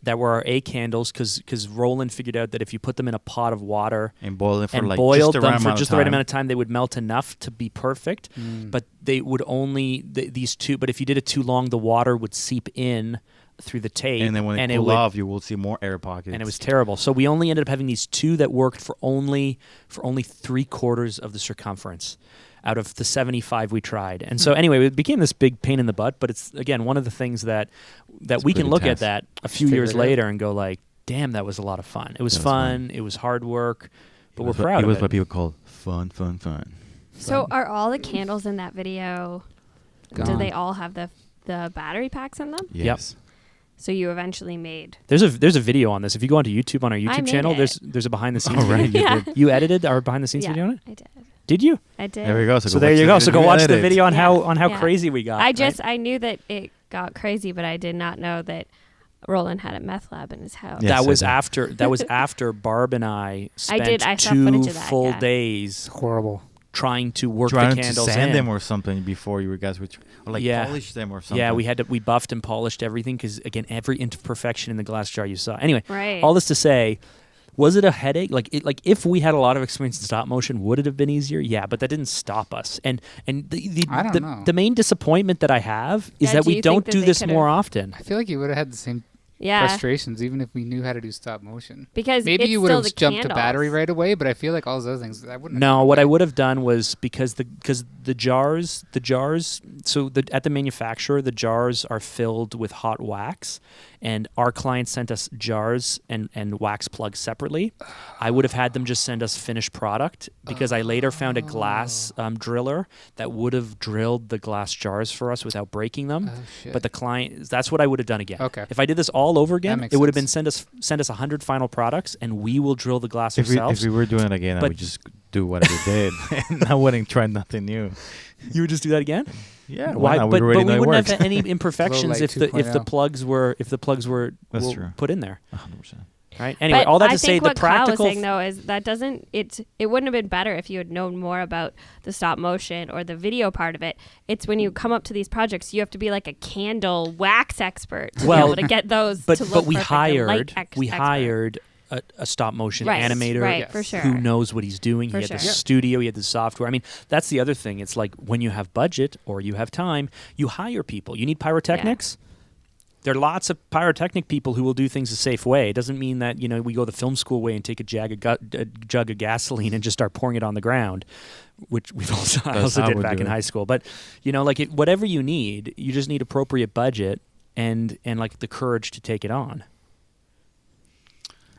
that were our A candles because Roland figured out that if you put them in a pot of water and boiled it for and like boiled just them for just the right amount of time, they would melt enough to be perfect. But they would only these 2. But if you did it too long, the water would seep in through the tape, And then when it it cooled would, off, you will see more air pockets. and it was terrible. So we only ended up having these 2 that worked for only 3/4 of the circumference out of the 75 we tried. And so anyway, it became this big pain in the butt, but it's again one of the things that we can pretty look test. at that a few figure years it out. later and go like, damn, that was a lot of fun. It was That was fun. It was hard work, but we're It was proud what of what it. people call fun. So are all the candles in that video, do Gone. they all have the battery packs in them? Yes. So you eventually made... There's a video on this. If you go onto YouTube on our YouTube made channel, it. there's a behind the scenes Oh, right, video. you did. You edited our behind the scenes Yeah, video on it? I did. Did you? I did. There we go. So there you go. So go watch the video on Yeah. how Yeah. crazy we got. I right? just, I knew that it got crazy, but I did not know that Roland had a meth lab in his house. Yeah. Yes, that was I did. after Barb and I spent I saw 2 footage of that, full yeah. days Horrible. trying to work Trying the to candles sand in. them or something before you guys would or like Yeah. polish them or something. Yeah, we buffed and polished everything because again, every imperfection in the glass jar you saw. Anyway, Right. all this to say, was it a headache? Like if we had a lot of experience in stop motion, would it have been easier? Yeah, but that didn't stop us. And I don't know. the main disappointment that I have is Yeah, that do we you don't think that do they this could've- more often. I feel like you would have had the same Yeah. frustrations even if we knew how to do stop motion. Because Maybe it's you would still have the jumped to candles. battery right away, but I feel like all those other things I wouldn't. No, what I would have done was because the jars so at the manufacturer the jars are filled with hot wax, and our client sent us jars and wax plugs separately. I would have had them just send us finished product because I later found a glass driller that would have drilled the glass jars for us without breaking them. Oh, shit. But the client, that's what I would have done again. Okay. If I did this all over again, makes it would have sense. been send us 100 final products, and we will drill the glass If we ourselves. were doing it again, I But- would just do what we did, and I wouldn't try nothing new. You would just do that again? Yeah, Why? not? But already we know it wouldn't works. have any imperfections Low if light the 2.0. plugs were That's well, true. put in there, 100%. right? Anyway, But all that I to say, think the what Kyle practical. was saying though is that it wouldn't have been better if you had known more about the stop motion or the video part of it. It's when you come up to these projects, you have to be like a candle wax expert to Well, be able to get those. but to look but we perfect, a light hired expert. a stop motion Right, animator right, for sure. who knows what he's doing. For He had the sure. studio, he had the software. I mean, that's the other thing. It's like when you have budget or you have time, you hire people. You need pyrotechnics. There are lots of pyrotechnic people who will do things a safe way. It doesn't mean that we go the film school way and take a jug of gasoline and just start pouring it on the ground, which we've also, I That's also how did we back do in it. high school. But whatever you need, you just need appropriate budget and like the courage to take it on.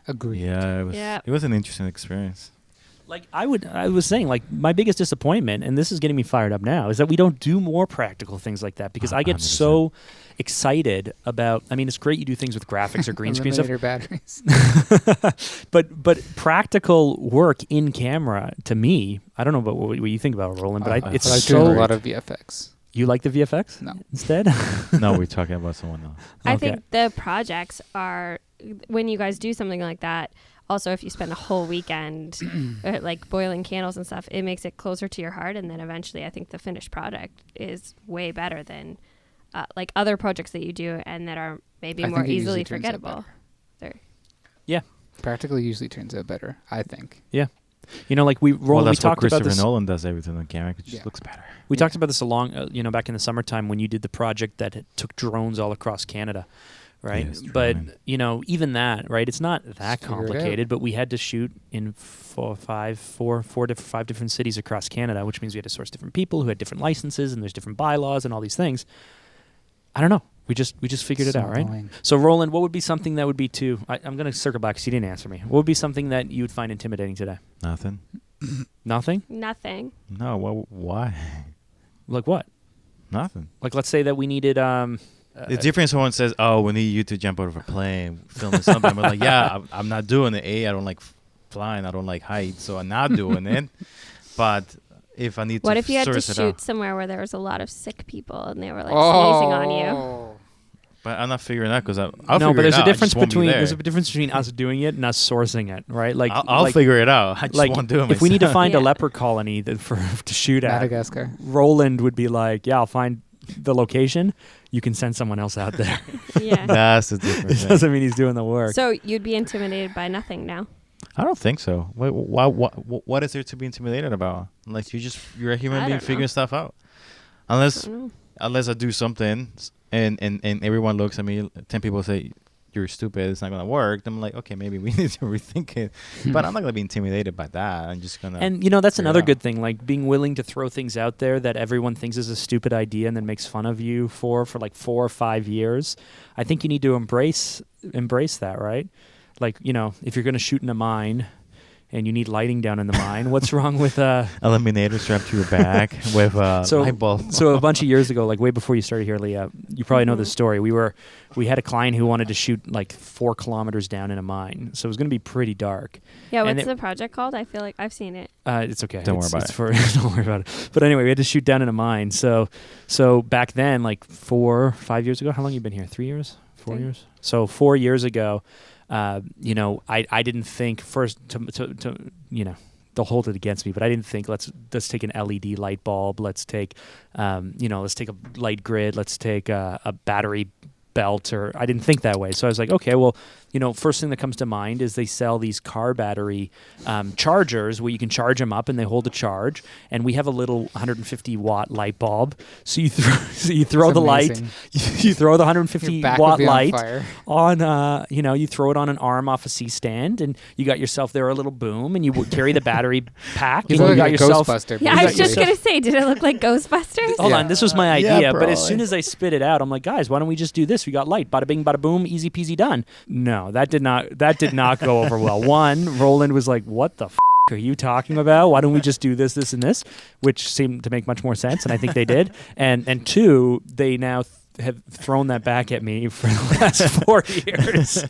Agreed. Yeah, Yeah. it was an interesting experience. Like I was saying, like my biggest disappointment, and this is getting me fired up now, is that we don't do more practical things like that because I get 100%. so excited about. I mean, it's great you do things with graphics or green screen stuff, Eliminator batteries. but practical work in camera to me, I don't know about what you think about it, Roland, but it's I like so. doing a lot of VFX. You like the VFX No. instead? No, we're talking about someone else. I Okay. think the projects are, when you guys do something like that, also if you spend a whole weekend like boiling candles and stuff, it makes it closer to your heart, and then eventually I think the finished product is way better than like other projects that you do and that are maybe I more think it easily usually turns out forgettable. Practically usually turns out better, I think. You know, like Roland, Well, we that's what talked about Christopher this. Nolan does everything on camera. It just Yeah. looks better. We talked about this back in the summertime when you did the project that took drones all across Canada, right? Yes, But drone. even that, right? It's not that Just figure it out. complicated, but we had to shoot in five different cities across Canada, which means we had to source different people who had different licenses, and there's different bylaws and all these things. I don't know. We just figured it So out, right? annoying. So Roland, what would be something that would be too? I'm going to circle back because you didn't answer me. What would be something that you would find intimidating today? Nothing. Nothing. Nothing. No. Why? Like what? Nothing. Like let's say that we needed. It's different if someone says, "Oh, we need you to jump out of a plane, filming something." I'm like, "Yeah, I'm not doing it. I don't like flying. I don't like heights, so I'm not doing it." But if I need What to if you had to source it shoot out, somewhere where there was a lot of sick people and they were like sneezing on you? but I'm not figuring it out because I'll no, figure but there's it a out. I difference just won't be between there. there's a difference between us doing it and us sourcing it, right? Like I'll like, figure it out. I just like won't do it. if we need to myself. find a Yeah. leper colony to shoot at, Madagascar. Roland would be like, "Yeah, I'll find the location. You can send someone else out there." Yeah. That's the difference. It doesn't mean he's doing the work. So you'd be intimidated by nothing now. I don't think so. What is there to be intimidated about? Like you're a human I being don't know. figuring stuff out. I don't know. Unless I do something and everyone looks at me, 10 people say you're stupid, it's not gonna work. Then I'm like, okay, maybe we need to rethink it. But I'm not gonna be intimidated by that. I'm just gonna. And that's figure it another out. good thing, like being willing to throw things out there that everyone thinks is a stupid idea and then makes fun of you for like 4 or 5 years. I think you need to embrace that, right? Like, if you're going to shoot in a mine and you need lighting down in the mine, what's wrong with Eliminator strapped to your back with a light bulb. So a bunch of years ago, like way before you started here, Leah, you probably know this story. We had a client who wanted to shoot like 4 kilometers down in a mine, so it was going to be pretty dark. Yeah, And what's the project called? I feel like I've seen it. It's okay. Don't worry about it. Don't worry about it. But anyway, we had to shoot down in a mine. So back then, like 4 or 5 years ago, how long you been here? 3 years? 4 3. years? So 4 years ago, I didn't think first to they'll hold it against me, but I didn't think let's take an LED light bulb, let's take let's take a light grid, let's take a battery belt, or I didn't think that way. So I was like, okay, well, first thing that comes to mind is they sell these car battery chargers where you can charge them up and they hold a charge. And we have a little 150 watt light bulb. So you throw the light, you throw the 150 Your back watt will be on light fire. on, you throw it on an arm off a C-stand, and you got yourself there a little boom, and you carry the battery pack, You and look you got like a yourself. Ghostbuster. Yeah, You I got was just yourself- going to say, did it look like Ghostbusters? Hold Yeah. on, this was my Yeah, idea, but as probably. soon as I spit it out, I'm like, guys, why don't we just do this? We got light, bada bing, bada boom, easy peasy done. No, that did not go over well. One, Roland was like, what the are you talking about? Why don't we just do this, this, and this? Which seemed to make much more sense, and I think they did. And two, they now have thrown that back at me for the last 4 years.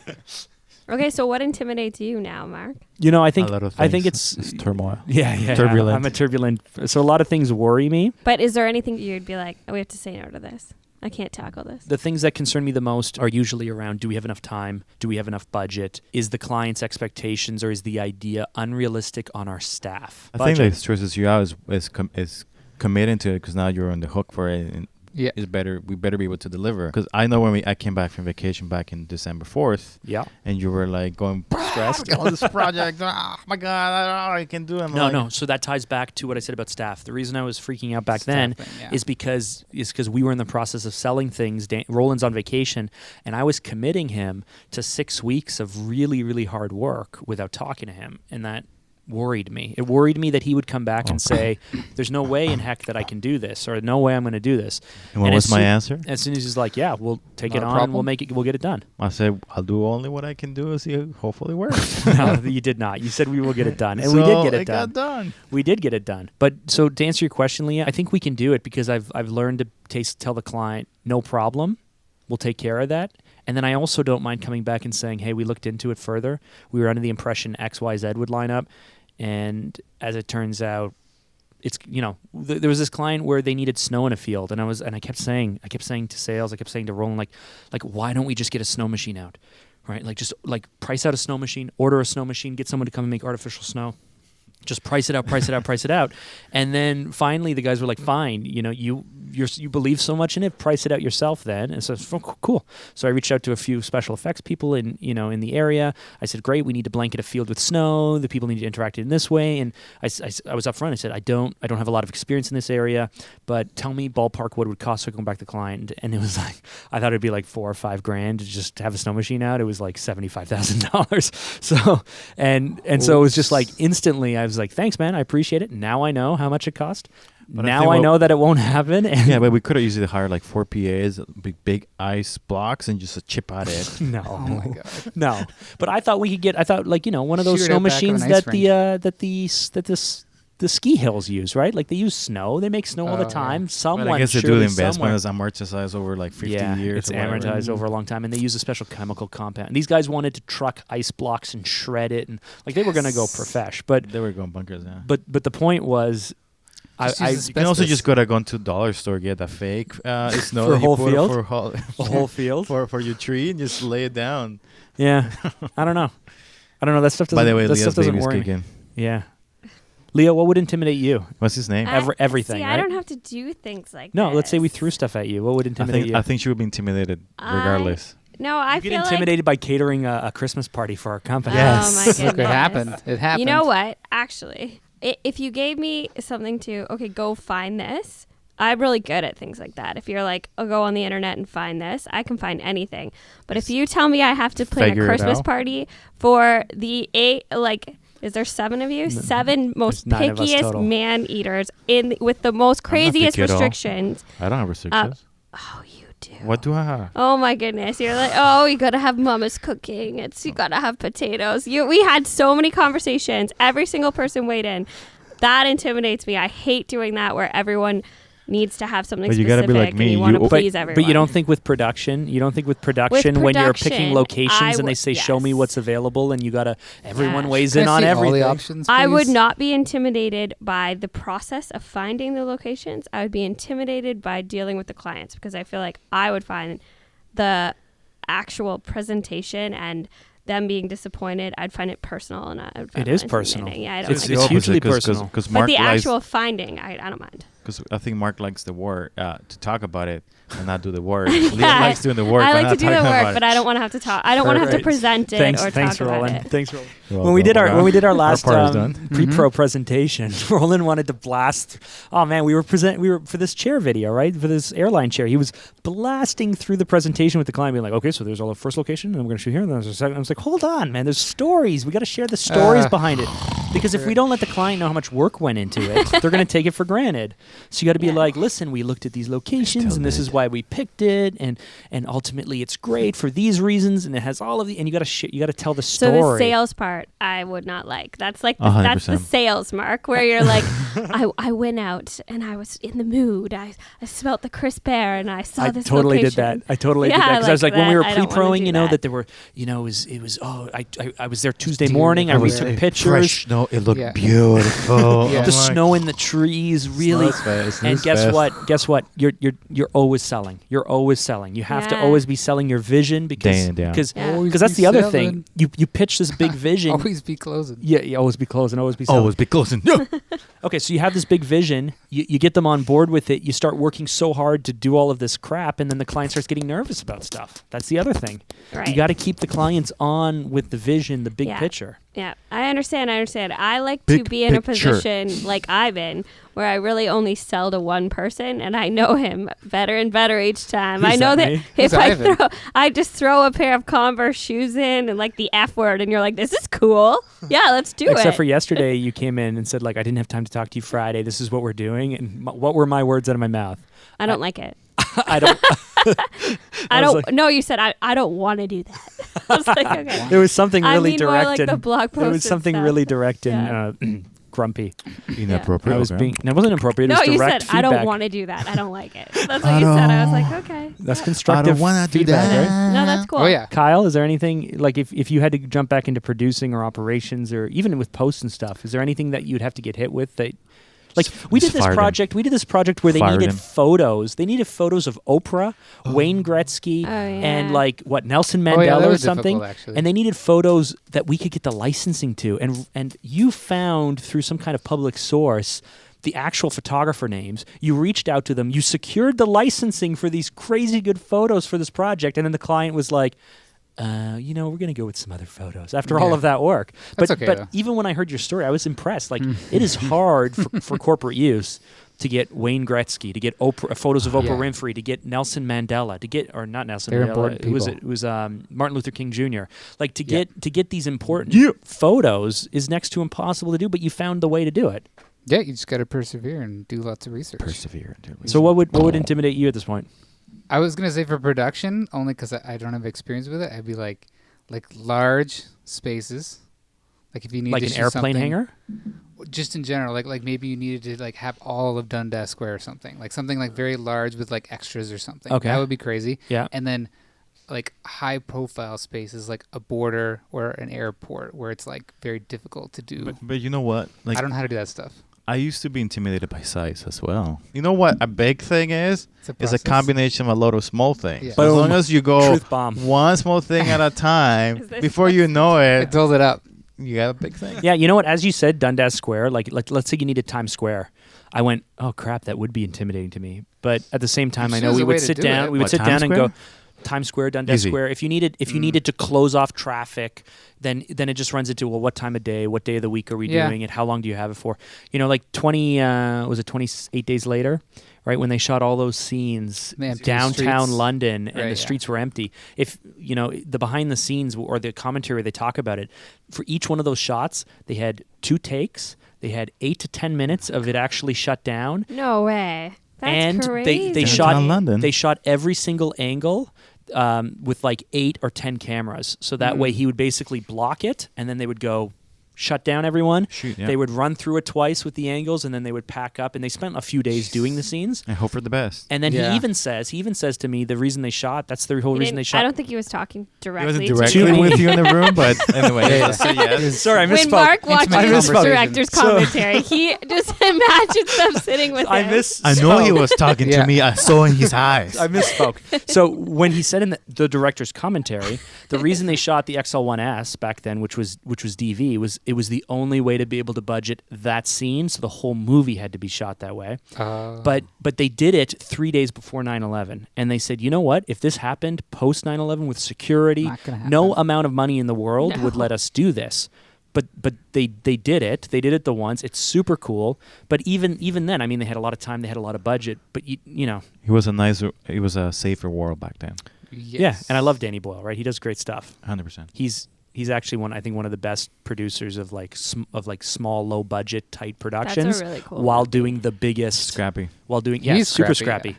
Okay, so what intimidates you now, Mark? I think a lot of I think things. it's turmoil. yeah. Turbulent. I'm a turbulent. So a lot of things worry me. But is there anything you'd be like, oh, we have to say no to this? I can't tackle this. The things that concern me the most are usually around, do we have enough time? Do we have enough budget? Is the client's expectations or is the idea unrealistic on our staff? I think that stresses you out is committing to it because now you're on the hook for it. And Yeah. we better be able to deliver. Because I know when I came back from vacation back in December 4th, Yeah. and you were like going stressed on this project. Oh my God, I can do it. I'm like, No. So that ties back to what I said about staff. The reason I was freaking out back Staff then thing, yeah. is because we were in the process of selling things. Roland's on vacation, and I was committing him to 6 weeks of really, really hard work without talking to him, and that worried me. It worried me that he would come back and say, there's no way in heck that I can do this, or no way I'm going to do this. And what was my answer? As soon as he's like, yeah, we'll take Not it a on problem. and we'll get it done. I said, I'll do only what I can do and see hopefully it works. No, you did not. You said we will get it done. And So we did get it got done. done. We did get it done. But so to answer your question, Leah, I think we can do it because I've learned to tell the client, no problem. We'll take care of that. And then I also don't mind coming back and saying, hey, we looked into it further. We were under the impression X, Y, Z would line up. And as it turns out, it's, there was this client where they needed snow in a field. And I kept saying to sales, I kept saying to Roland, like, why don't we just get a snow machine out? Right? Like, just like price out a snow machine, order a snow machine, get someone to come and make artificial snow. Just price it out, price it out. And then finally the guys were like, fine, you believe so much in it, price it out yourself then. And so cool. So I reached out to a few special effects people in the area. I said, great, we need to blanket a field with snow. The people need to interact in this way. And I was upfront. I said, I don't have a lot of experience in this area, but tell me ballpark what it would cost. So I go back to the client. And it was like, I thought it'd be like $4,000 or $5,000 to just have a snow machine out. It was like $75,000. So, and so it was just like instantly I was like, thanks, man. I appreciate it. Now I know how much it cost. But Now I know that it won't happen. And Yeah, but we could have easily hired like 4 PAs, big ice blocks, and just a chip out it. no, Oh my god. no. But I thought we could get. I thought one of those Shoot snow it back on machines an ice that the ski hills use, right? Like they use snow. They make snow all the Oh, time. yeah. Someone But I guess they do surely the investment somewhere- as amortized over like 50 years. it's or whatever. amortized over a long time, and they use a special chemical compound. And these guys wanted to truck ice blocks and shred it, and like they were going to go profesh. But They were going bunkers, yeah. but the point was, Just I use You can also asbestos. just go to a dollar store, get a fake snow For a that you whole put field? for a whole field. for your tree and just lay it down. Yeah, I don't know. That stuff doesn't. By the way, that Leah's stuff doesn't baby's worry me. kicking. Yeah, Leo, what would intimidate you? What's his name? Everything. See, right? I don't have to do things like No, this. let's say we threw stuff at you. What would intimidate you? I think she would be intimidated regardless. No, I you get feel intimidated by catering a Christmas party for our company. Oh, Yes. my Look, goodness. it happened. It happened. You know what? Actually, if you gave me something to, go find this, I'm really good at things like that. If you're like, I'll go on the internet and find this, I can find anything. But if you tell me I have to plan Figure a it Christmas out. party for the 8, is there 7 of you? 7 most there's 9 of us pickiest total. man eaters with the most craziest picky at all. restrictions. I don't have restrictions. Oh, you do. What do I have? Oh my goodness! You're like, oh, you gotta have mama's cooking. You gotta have potatoes. We had so many conversations. Every single person weighed in. That intimidates me. I hate doing that where everyone needs to have something But you gotta specific be like me. and you want to You- please everyone. But you don't think with production, when you're picking production, locations and they say, show me yes. what's available, and everyone Yes. weighs Can in I on see all everything. the options, I would please? not be intimidated by the process of finding the locations. I would be intimidated by dealing with the clients because I feel like I would find the actual presentation and them being disappointed, I'd find it personal, and I would find It is it personal. intimidating. Yeah, I don't It's like the that. opposite. hugely opposite, personal. Because But Mark the likes, actual finding, I don't mind. because I think Mark likes the work to talk about it and not do the work. Leah Yeah. likes doing the work. I but like not to do the talking about work, it. but I don't want to have to talk. I don't want to have to Right. present it Thanks, or thanks, talk about Roland. it. Thanks, Roland. You're When we did welcome. our last part is done. pre-pro presentation, Roland wanted to blast. Oh man, we were for this chair video, right? For this airline chair, he was blasting through the presentation with the client, being like, "Okay, so there's all the first location, and we're going to shoot here, and there's a second." I was like, "Hold on, man. There's stories. We got to share the stories behind it, because if we don't let the client know how much work went into it, they're going to take it for granted. So you got to be Yeah. like, listen, we looked at these locations, and this is why we picked it, and ultimately it's great for these reasons, and it has all of the, and you got to tell the So story. the sales part, I would not like. That's like 100%. that's the sales mark where you're like, I went out and I was in the mood. I smelt the crisp air and I saw I this totally location. did that. I totally did Yeah, that because I was like like, when we that. were I don't wanna pre-proing, do that that. there were, it was. Oh, I was there Tuesday Dude, morning. I it was retook a pictures. Fresh snow. It looked Yeah. beautiful. Yeah. The snow in the trees, really. And guess what? Guess what? You're always selling. You're always selling. You have to Yeah. always be selling your vision because Day in, day out. Yeah. Always that's be the other selling. thing. You pitch this big vision. Always be closing. Yeah, you always be closing, always be selling. Always be closing. No. Okay, so you have this big vision. You get them on board with it. You start working so hard to do all of this crap, and then the client starts getting nervous about stuff. That's the other thing. Right. You got to keep the clients on with the vision, the big Yeah. picture. Yeah, I understand. I like Big to be in a picture. position like I've been where I really only sell to one person, and I know him better and better each time. Who's I know that, that me? if Who's I just throw a pair of Converse shoes in and like the F word, and you're like, this is cool. Yeah, let's do it. Except for yesterday, you came in and said, like, I didn't have time to talk to you Friday. This is what we're doing. And what were my words out of my mouth? I don't like it. I don't. I was don't. like- no, you said I don't want to do that. I was like, okay. There was something I really mean more direct like and the blog post there was and something stuff. really direct Yeah. and grumpy. Inappropriate. I was okay. being. That wasn't appropriate. It No, was you direct said feedback. I don't want to do that. I don't like it. That's what you said. I was like, okay. That's constructive wanna do feedback, that. right? No, that's cool. Oh yeah. Kyle, is there anything like if you had to jump back into producing or operations or even with posts and stuff, is there anything that you'd have to get hit with that? Like we Just did this fired him. project. We did this project where they Fired needed him. photos. They needed photos of Oprah, Wayne Gretzky, Oh, and yeah. like what Nelson Oh, Mandela yeah, that or was something. difficult, actually. And they needed photos that we could get the licensing to. And you found through some kind of public source the actual photographer names. You reached out to them. You secured the licensing for these crazy good photos for this project. And then the client was like, we're going to go with some other photos after all Yeah. of that work. That's okay, but though. even when I heard your story, I was impressed. Like, it is hard for corporate use to get Wayne Gretzky, to get photos of Oprah Yeah. Winfrey, to get Nelson Mandela, to get, or not Nelson They're Mandela, important it was people. Martin Luther King Jr. Like to Yeah. get these important photos is next to impossible to do, but you found the way to do it. Yeah, you just got to persevere and do lots of research. Persevere. So what would intimidate you at this point? I was gonna say for production, only because I don't have experience with it. I'd be like large spaces, like if you need Like to an shoot airplane something- hangar? just in general, like maybe you needed to like have all of Dundas Square or something, like something like very large with like extras or something. Okay. That would be crazy. Yeah. And then like high profile spaces like a border or an airport where it's like very difficult to do. But you know what? Like I don't know how to do that stuff. I used to be intimidated by size as well. You know what a big thing is? It's a It's a process. combination of a lot of small things. Yeah. So as long Boom. as you go Truth bomb. one small thing at a time, Is this before you know I it, build it up. you got a big thing. Yeah, you know what? As you said, Dundas Square, like let's say you needed Times Square. I went, oh crap, that would be intimidating to me. But at the same time, I Sure, know there's we a way would to sit do down. it. We would What, sit Times down and Square? go, Times Square, Dundas Easy. Square. If you needed to close off traffic, then it just runs into, well, what time of day, what day of the week are we Yeah. doing it? How long do you have it for? You know, like 28 days later, right when they shot all those scenes The empty downtown streets. London and Right, the yeah. streets were empty. If you know the behind the scenes or the commentary, they talk about it. For each one of those shots, they had 2 takes. They had 8 to 10 minutes of it actually shut down. No way. That's And crazy. they Downtown shot London. They shot every single angle with like 8 or 10 cameras. So that way he would basically block it, and then they would go shut down everyone. Shoot, yeah. They would run through it twice with the angles, and then they would pack up. And they spent a few days doing the scenes. I hope for the best. And then Yeah. he even says to me, the reason they shot, that's the whole He reason they didn't- shot. I don't think he was talking He directly wasn't to directly me. with you in the room, but anyway, Yeah, let's say yes. Sorry, I When misspoke. Mark watches Intimate his conversation. director's commentary, he just imagines them sitting with I him. misspoke. I know he was talking Yeah. to me. I saw in his eyes. I misspoke. So when he said in the director's commentary, the reason they shot the XL1S back then, which was DV, was it was the only way to be able to budget that scene. So the whole movie had to be shot that way. But they did it 3 days before 9/11, and they said, you know what? If this happened post 9/11 with security, Not gonna happen. no amount of money in the world No. would let us do this. But they did it. They did it the once. It's super cool. But even then, I mean, they had a lot of time. They had a lot of budget. But you know. He was it was a safer world back then. yes. Yeah, and I love Danny Boyle, right? He does great stuff. 100%. He's actually one of the best producers of small, low budget tight productions really cool while movie. doing the biggest Scrappy. while doing He's super scrappy, scrappy.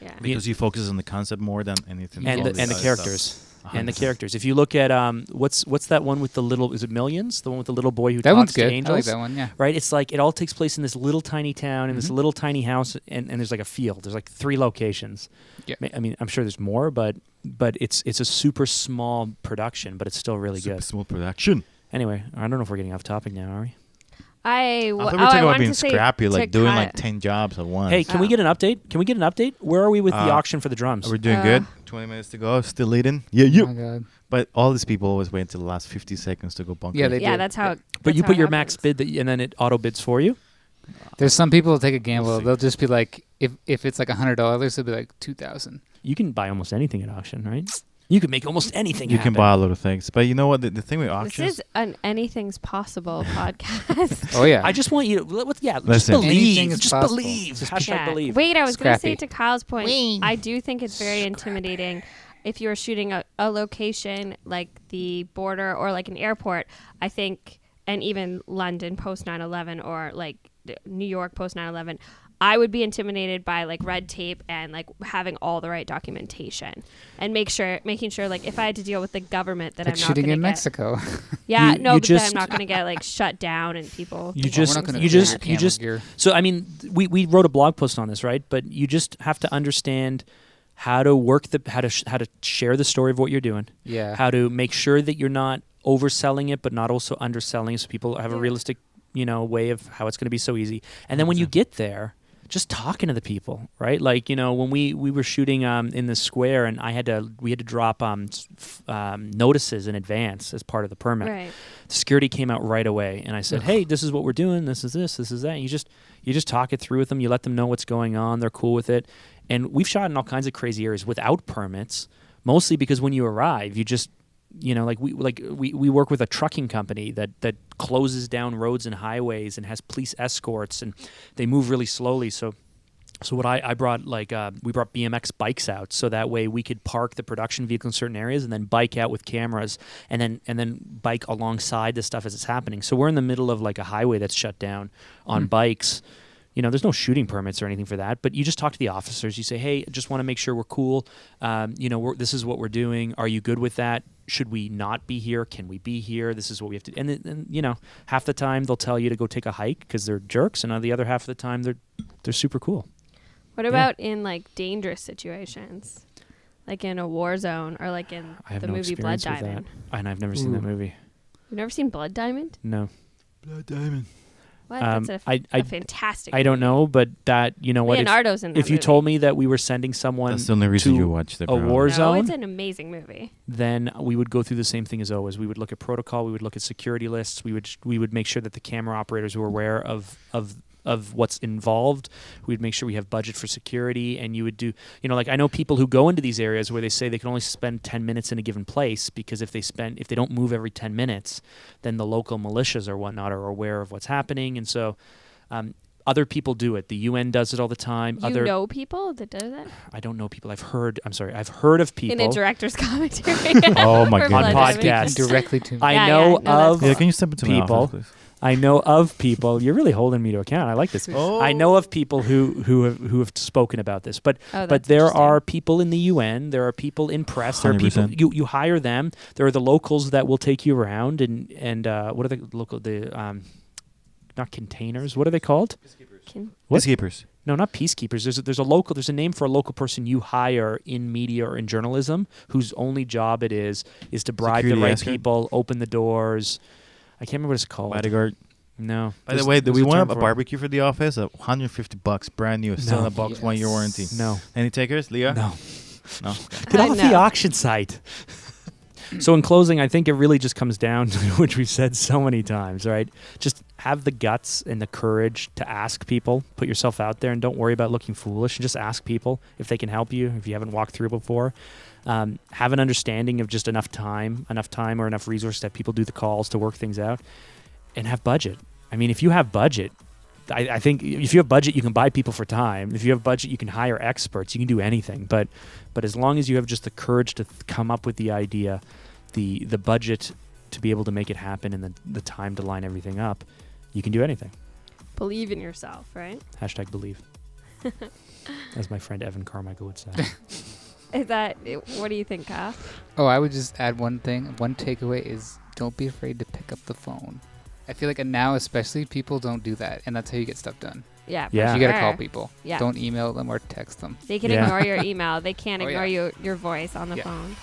Yeah. Because he focuses on the concept more than anything. And else. the Stuff. characters. And the 100%. characters. If you look at what's that one with the little, is it Millions? The one with the little boy who That talks one's to good. angels. I like that one. Yeah. Right? It's like it all takes place in this little tiny town in this little tiny house, and there's like a field. There's like 3 locations. Yeah. I mean, I'm sure there's more, but it's a super small production, but it's still really Super good. small production. Anyway, I don't know if we're getting off topic now, are we? I I thought we were I talking about wanted being to say scrappy, to like doing cut- like 10 jobs at once. Hey, can we Oh. get an update? Where are we with the Uh, auction for the drums? We're doing Uh, good. 20 minutes to go. Still leading. Yeah, Oh you. my god. But all these people always wait until the last 50 seconds to go bunker. Yeah, they Yeah, do. that's how. But that's you how put it your max happens. bid, and then it auto bids for you. There's some people who take a gamble. We'll see. They'll just be like, if it's like $100, they'll be like 2,000. You can buy almost anything at auction, right? You can make almost anything You happen. can buy a lot of things. But you know what? The thing with This auctions, is an anything's possible podcast. Oh yeah. I just want you to, just Listen. Anything believe. is Just possible. believe. Just Hashtag believe. Wait, I was going to say Scrappy. to Kyle's point, I do think it's very intimidating if you're shooting a location like the border or like an airport. I think, and even London post 9/11 or like New York post 9/11, I would be intimidated by like red tape and like having all the right documentation and making sure like if I had to deal with the government that like I'm not shooting going in to get. Mexico. Yeah, You- no, you but then just- I'm not going to get like shut down and people. You think just- I'm We're not gonna you do just- that you camera just- gear. So, I mean, we wrote a blog post on this, right? But you just have to understand how to work how to share the story of what you're doing. Yeah. How to make sure that you're not overselling it, but not also underselling it, so people have a realistic, way of how it's going to be so easy. And then when you get there, just talking to the people, right? Like, when we were shooting in the square, and we had to drop notices in advance as part of the permit. Right. Security came out right away, and I said, "Hey, this is what we're doing. This is this. This is that." And you just talk it through with them. You let them know what's going on. They're cool with it. And we've shot in all kinds of crazy areas without permits, mostly because when you arrive, you just we work with a trucking company that closes down roads and highways and has police escorts, and they move really slowly. So what I brought, we brought BMX bikes out, so that way we could park the production vehicle in certain areas and then bike out with cameras and then bike alongside the stuff as it's happening. So we're in the middle of like a highway that's shut down on bikes. There's no shooting permits or anything for that, but you just talk to the officers. You say, "Hey, just want to make sure we're cool. This is what we're doing. Are you good with that? Should we not be here? Can we be here? This is what we have to." And half the time they'll tell you to go take a hike because they're jerks, and the other half of the time they're super cool. What about in like dangerous situations, like in a war zone or like in I have the no movie Blood experience with that, Diamond? and I've never seen that movie. You've never seen Blood Diamond? No, Blood Diamond. What? That's a fantastic. I don't movie. know, but that what Leonardo's in that if you movie. told me that we were sending someone That's the only reason to you watch the a war No, zone, it's an amazing movie. then we would go through the same thing as always. We would look at protocol. We would look at security lists. We would make sure that the camera operators were aware of what's involved. We'd make sure we have budget for security, and you would do, I know people who go into these areas where they say they can only spend 10 minutes in a given place because if they don't move every 10 minutes, then the local militias or whatnot are aware of what's happening, and so other people do it. The UN does it all the time. You know people that do that I don't know people. I've heard of people in a director's commentary. Oh my For God. Blood On Diamond. podcast. Directly to me. I Yeah, know yeah, no, that's of cool. Yeah, can you step into my people. office, please? I know of people. You're really holding me to account. I like this. Oh. I know of people who have spoken about this, but Oh, but that's there interesting. are people in the UN. There are people in press. There are people 100%. you hire them. There are the locals that will take you around and what are the local not containers? What are they called? What? Peacekeepers. No, not peacekeepers. There's a name for a local person you hire in media or in journalism whose only job it is to bribe Security the right escort? people, open the doors. I can't remember what it's called. Bodyguard. No. By the There's- way, there's we a want term a for it. barbecue for the office at $150, brand new, still in a box, 1 year warranty. No. Any takers, Leah? No. No. Get off No. the auction site. So in closing, I think it really just comes down to, which we've said so many times, right? Just have the guts and the courage to ask people. Put yourself out there and don't worry about looking foolish. And just ask people if they can help you, if you haven't walked through before. Have an understanding of just enough time or enough resources that people do the calls to work things out. And have budget. I mean, if you have budget, I think if you have budget, you can buy people for time. If you have budget, you can hire experts. You can do anything. But as long as you have just the courage to come up with the idea, the budget to be able to make it happen, and the time to line everything up, you can do anything. Believe in yourself, right? # believe. As my friend Evan Carmichael would say. What do you think, Kyle? Oh, I would just add one thing. One takeaway is don't be afraid to pick up the phone. I feel like now especially people don't do that, and that's how you get stuff done. Yeah. Yeah. For You got to sure. call people. Yeah. Don't email them or text them. They can Yeah. ignore your email. They can't Oh, ignore yeah. your voice on the Yeah. phone.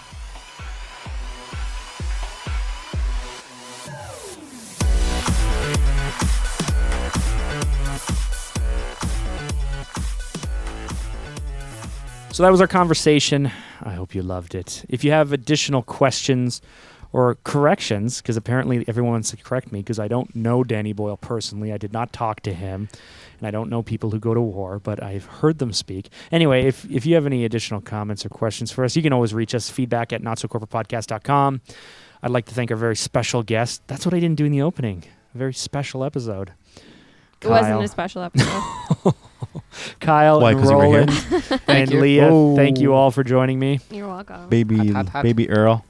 So that was our conversation. I hope you loved it. If you have additional questions or corrections, because apparently everyone wants to correct me because I don't know Danny Boyle personally. I did not talk to him, and I don't know people who go to war, but I've heard them speak. Anyway, if you have any additional comments or questions for us, you can always reach us, feedback@notsocorporatepodcast.com. I'd like to thank our very special guest. That's what I didn't do in the opening. A very special episode. It wasn't a special episode. Kyle Why, and 'cause you were here? Roland and Leah, thank you all for joining me. You're welcome. Baby, Hot, hot. baby Earl.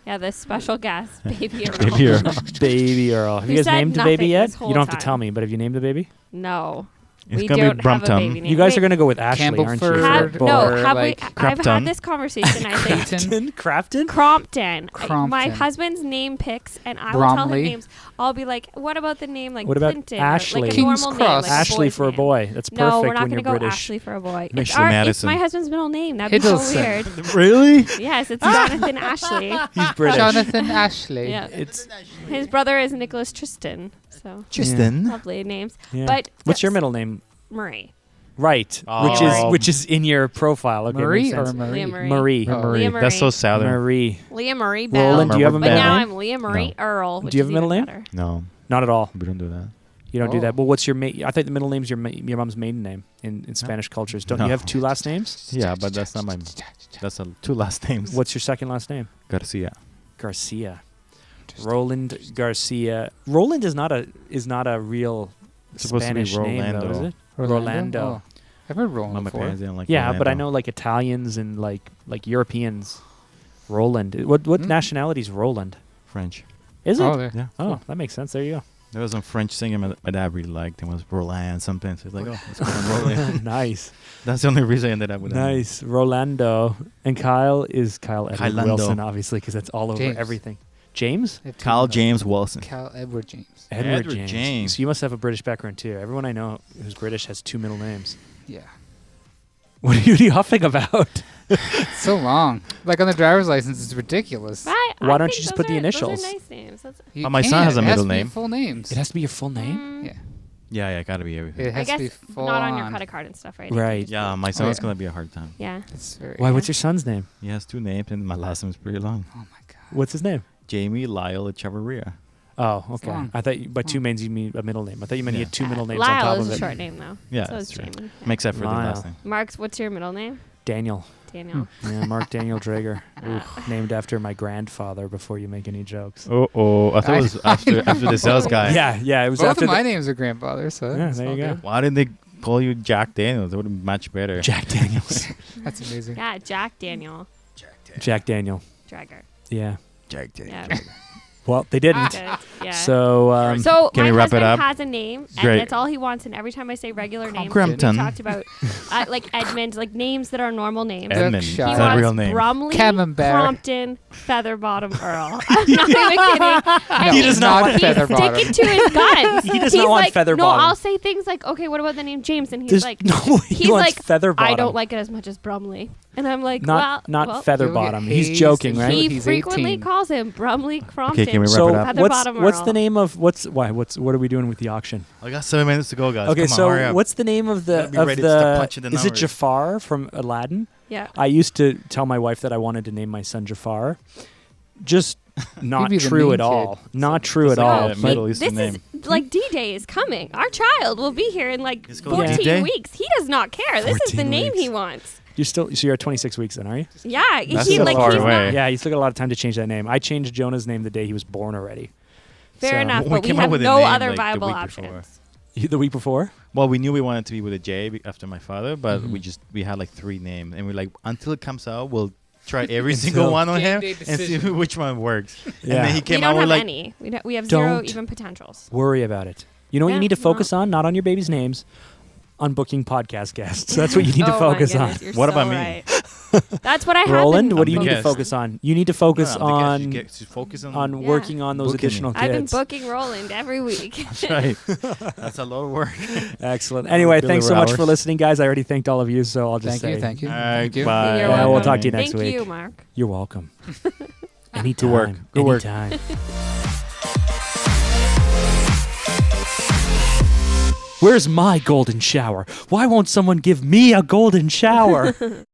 Yeah, this special guest, Baby Earl. Baby Earl. Baby Earl. Have Who you guys said named the baby nothing yet? this whole You don't have to time. tell me, but have you named the baby? No. It's We gonna don't be have a Brumpton. baby name. You guys Wait, are going to go with Ashley, aren't you? Campbellford. have we? like I've Crafton. had this conversation. I think Crafton? Crafton? Crompton. My Crompton. husband's name picks, and I will tell him Bromley. names. I'll be like, "What about the name like What about Clinton? Ashley? Or like a King's normal Cross. name, like Ashley boy's for a name. boy. That's perfect No, we're not when going you're to go British. Ashley for a boy. Makes It's, you it's Madison. my husband's middle name. That'd be so Hiddleston. weird. Really? Yes, it's Jonathan Ashley. He's British. Jonathan Ashley. Yeah. It's His brother is Nicholas Tristan. So Tristan. lovely names. yeah. But What's your middle name? Murray. Right, Oh. which is in your profile. Okay, Marie makes or sense. Marie? Leah Marie. Marie. Oh. Leah Marie. That's so southern. Marie. Leah Marie Bell. Roland, do you have a But middle now name? I'm Leah Marie Earl. Which Do you have is a middle even name? better. No, Not at all. we don't do that. You don't do Oh. that. Well, what's your I thought the middle name's your mom's maiden name in Spanish cultures. Don't No. you have two last names? Yeah, but that's not my. That's two last names. What's your second last name? Garcia? Garcia. Roland Garcia. Roland is not a real It's supposed to be Spanish name, though, is Rolando. it? Rolando. Oh. I've heard Roland My before. parents didn't like. Yeah, but I Rolando. know like Italians and like Europeans. Roland. What Hmm. nationality is Roland? French. Is it? Oh, there. Yeah. Oh, that makes sense. There you There was some French singer my dad really liked. It was Roland something. So it's like, oh, let's go on Roland. go. Nice. That's the only reason I ended up with that. Nice. Rolando. And Kyle is Kyle Edward Kylando. Wilson, obviously, because that's all over James. everything. James? They have two Kyle middle- James Wilson. Cal Edward James. Edward James. James. So you must have a British background, too. Everyone I know who's British has two middle names. Yeah. What are you huffing about? It's so long. Like on the driver's license, it's ridiculous. Right? Why I don't think you just those put the are- initials? Those are nice names. That's, You Oh, my son can't. has a It middle to be name. full names. It has to be your full name? Yeah. Yeah, gotta be everything. It I has to be guess full not on your on. credit card and stuff, right? Right. Yeah, my son Oh, is yeah. gonna be a hard time. Yeah. It's very. Why? What's your son's name? He has two names, and my last name is pretty long. Oh my god. What's his name? Jamie Lyle Echevarria. Oh, okay. long. I thought by two names you mean a middle name. I thought you meant he Yeah. had two middle names on Lyle top is of a it. short name, though. Yeah, So that's is true. Jamie. Except for the Lyle. last name. Mark's, what's your middle name? Daniel. Daniel. Yeah, Mark Daniel Drager. Named after my grandfather before you make any jokes. Oh, I thought it was after the sales guy. Yeah, it was Both after of my names are grandfathers, so Yeah, it's there all you go. good. Why didn't they call you Jack Daniels? That would have matched better. Jack Daniels. That's amazing. Yeah, Jack Daniel Jack Daniel. Dragger. Yeah. Jack Daniels. Yeah. Well, they didn't. Good. Yeah. So, So Can my we wrap it husband up? has a name, and Great. that's all he wants. And every time I say regular names, Crampton. we talked about like Edmund, like names that are normal names. Edmund. He He Is that wants real name? Brumley, Camembert. Crompton, Featherbottom Earl. I'm not even kidding. And He does not want he's Featherbottom. sticking to his guns. He does He's not want like, Featherbottom. No, I'll say things like, okay, what about the name James? And he's There's like, no way he he's wants like, Featherbottom. I don't like it as much as Brumley. And I'm like, Not well, Featherbottom. He'll get He's hazed joking, and right? he He's frequently 18. calls him Brumley Crompton. Okay, can we wrap So it up? Featherbottom what's the Earl. name of what are we doing with the auction? I got 7 minutes to go, guys. Okay, Come on, hurry so up. what's the name of Gotta the be ready to start punching the is it numbers. Jafar from Aladdin? Yeah. I used to tell my wife that I wanted to name my son Jafar. Just not be the true main at all. kid. Not true at It's like all. a But Middle Eastern This name. is like D-Day is coming. Our child will be here in like It's called 14 D-Day? weeks. He does not care. This is the 14 name weeks. he wants. you're at 26 weeks then, are you? Yeah, That's he so like far he's away. not Yeah, you still got a lot of time to change that name. I changed Jonah's name the day he was born already. fair So- enough, We but we came up have with a no name, other like, the viable week options. before. The week before? Well, we knew we wanted to be with a J after my father, but Mhm. we had like 3 names, and we're like, until it comes out, we'll try every Until- single one on Game him day and see decision. which one works. Yeah. And then he We came don't out with have like, any. We have 0 Don't. even potentials. Worry about it. You know what Yeah, you need to no. focus on? Not on your baby's names. On booking podcast guests. That's what you need to Oh my focus on. goodness, you're What so about me? right. That's what I have. Roland, been what do you need to guest. focus on? You need to focus No, I'm the guest. You on get to focus on. Yeah. working on those Booking me. additional kids. I've been booking Roland every week. That's right. That's a lot of work. Excellent. Anyway, thanks so Deliver much for hours. listening, guys. I already thanked all of you, so I'll just say Thank you. All right, Thank you. bye. You're Yeah, we'll welcome. talk to you next Thank week. you, Mark. You're welcome. Anytime. work. Good work. Anytime. Where's my golden shower? Why won't someone give me a golden shower?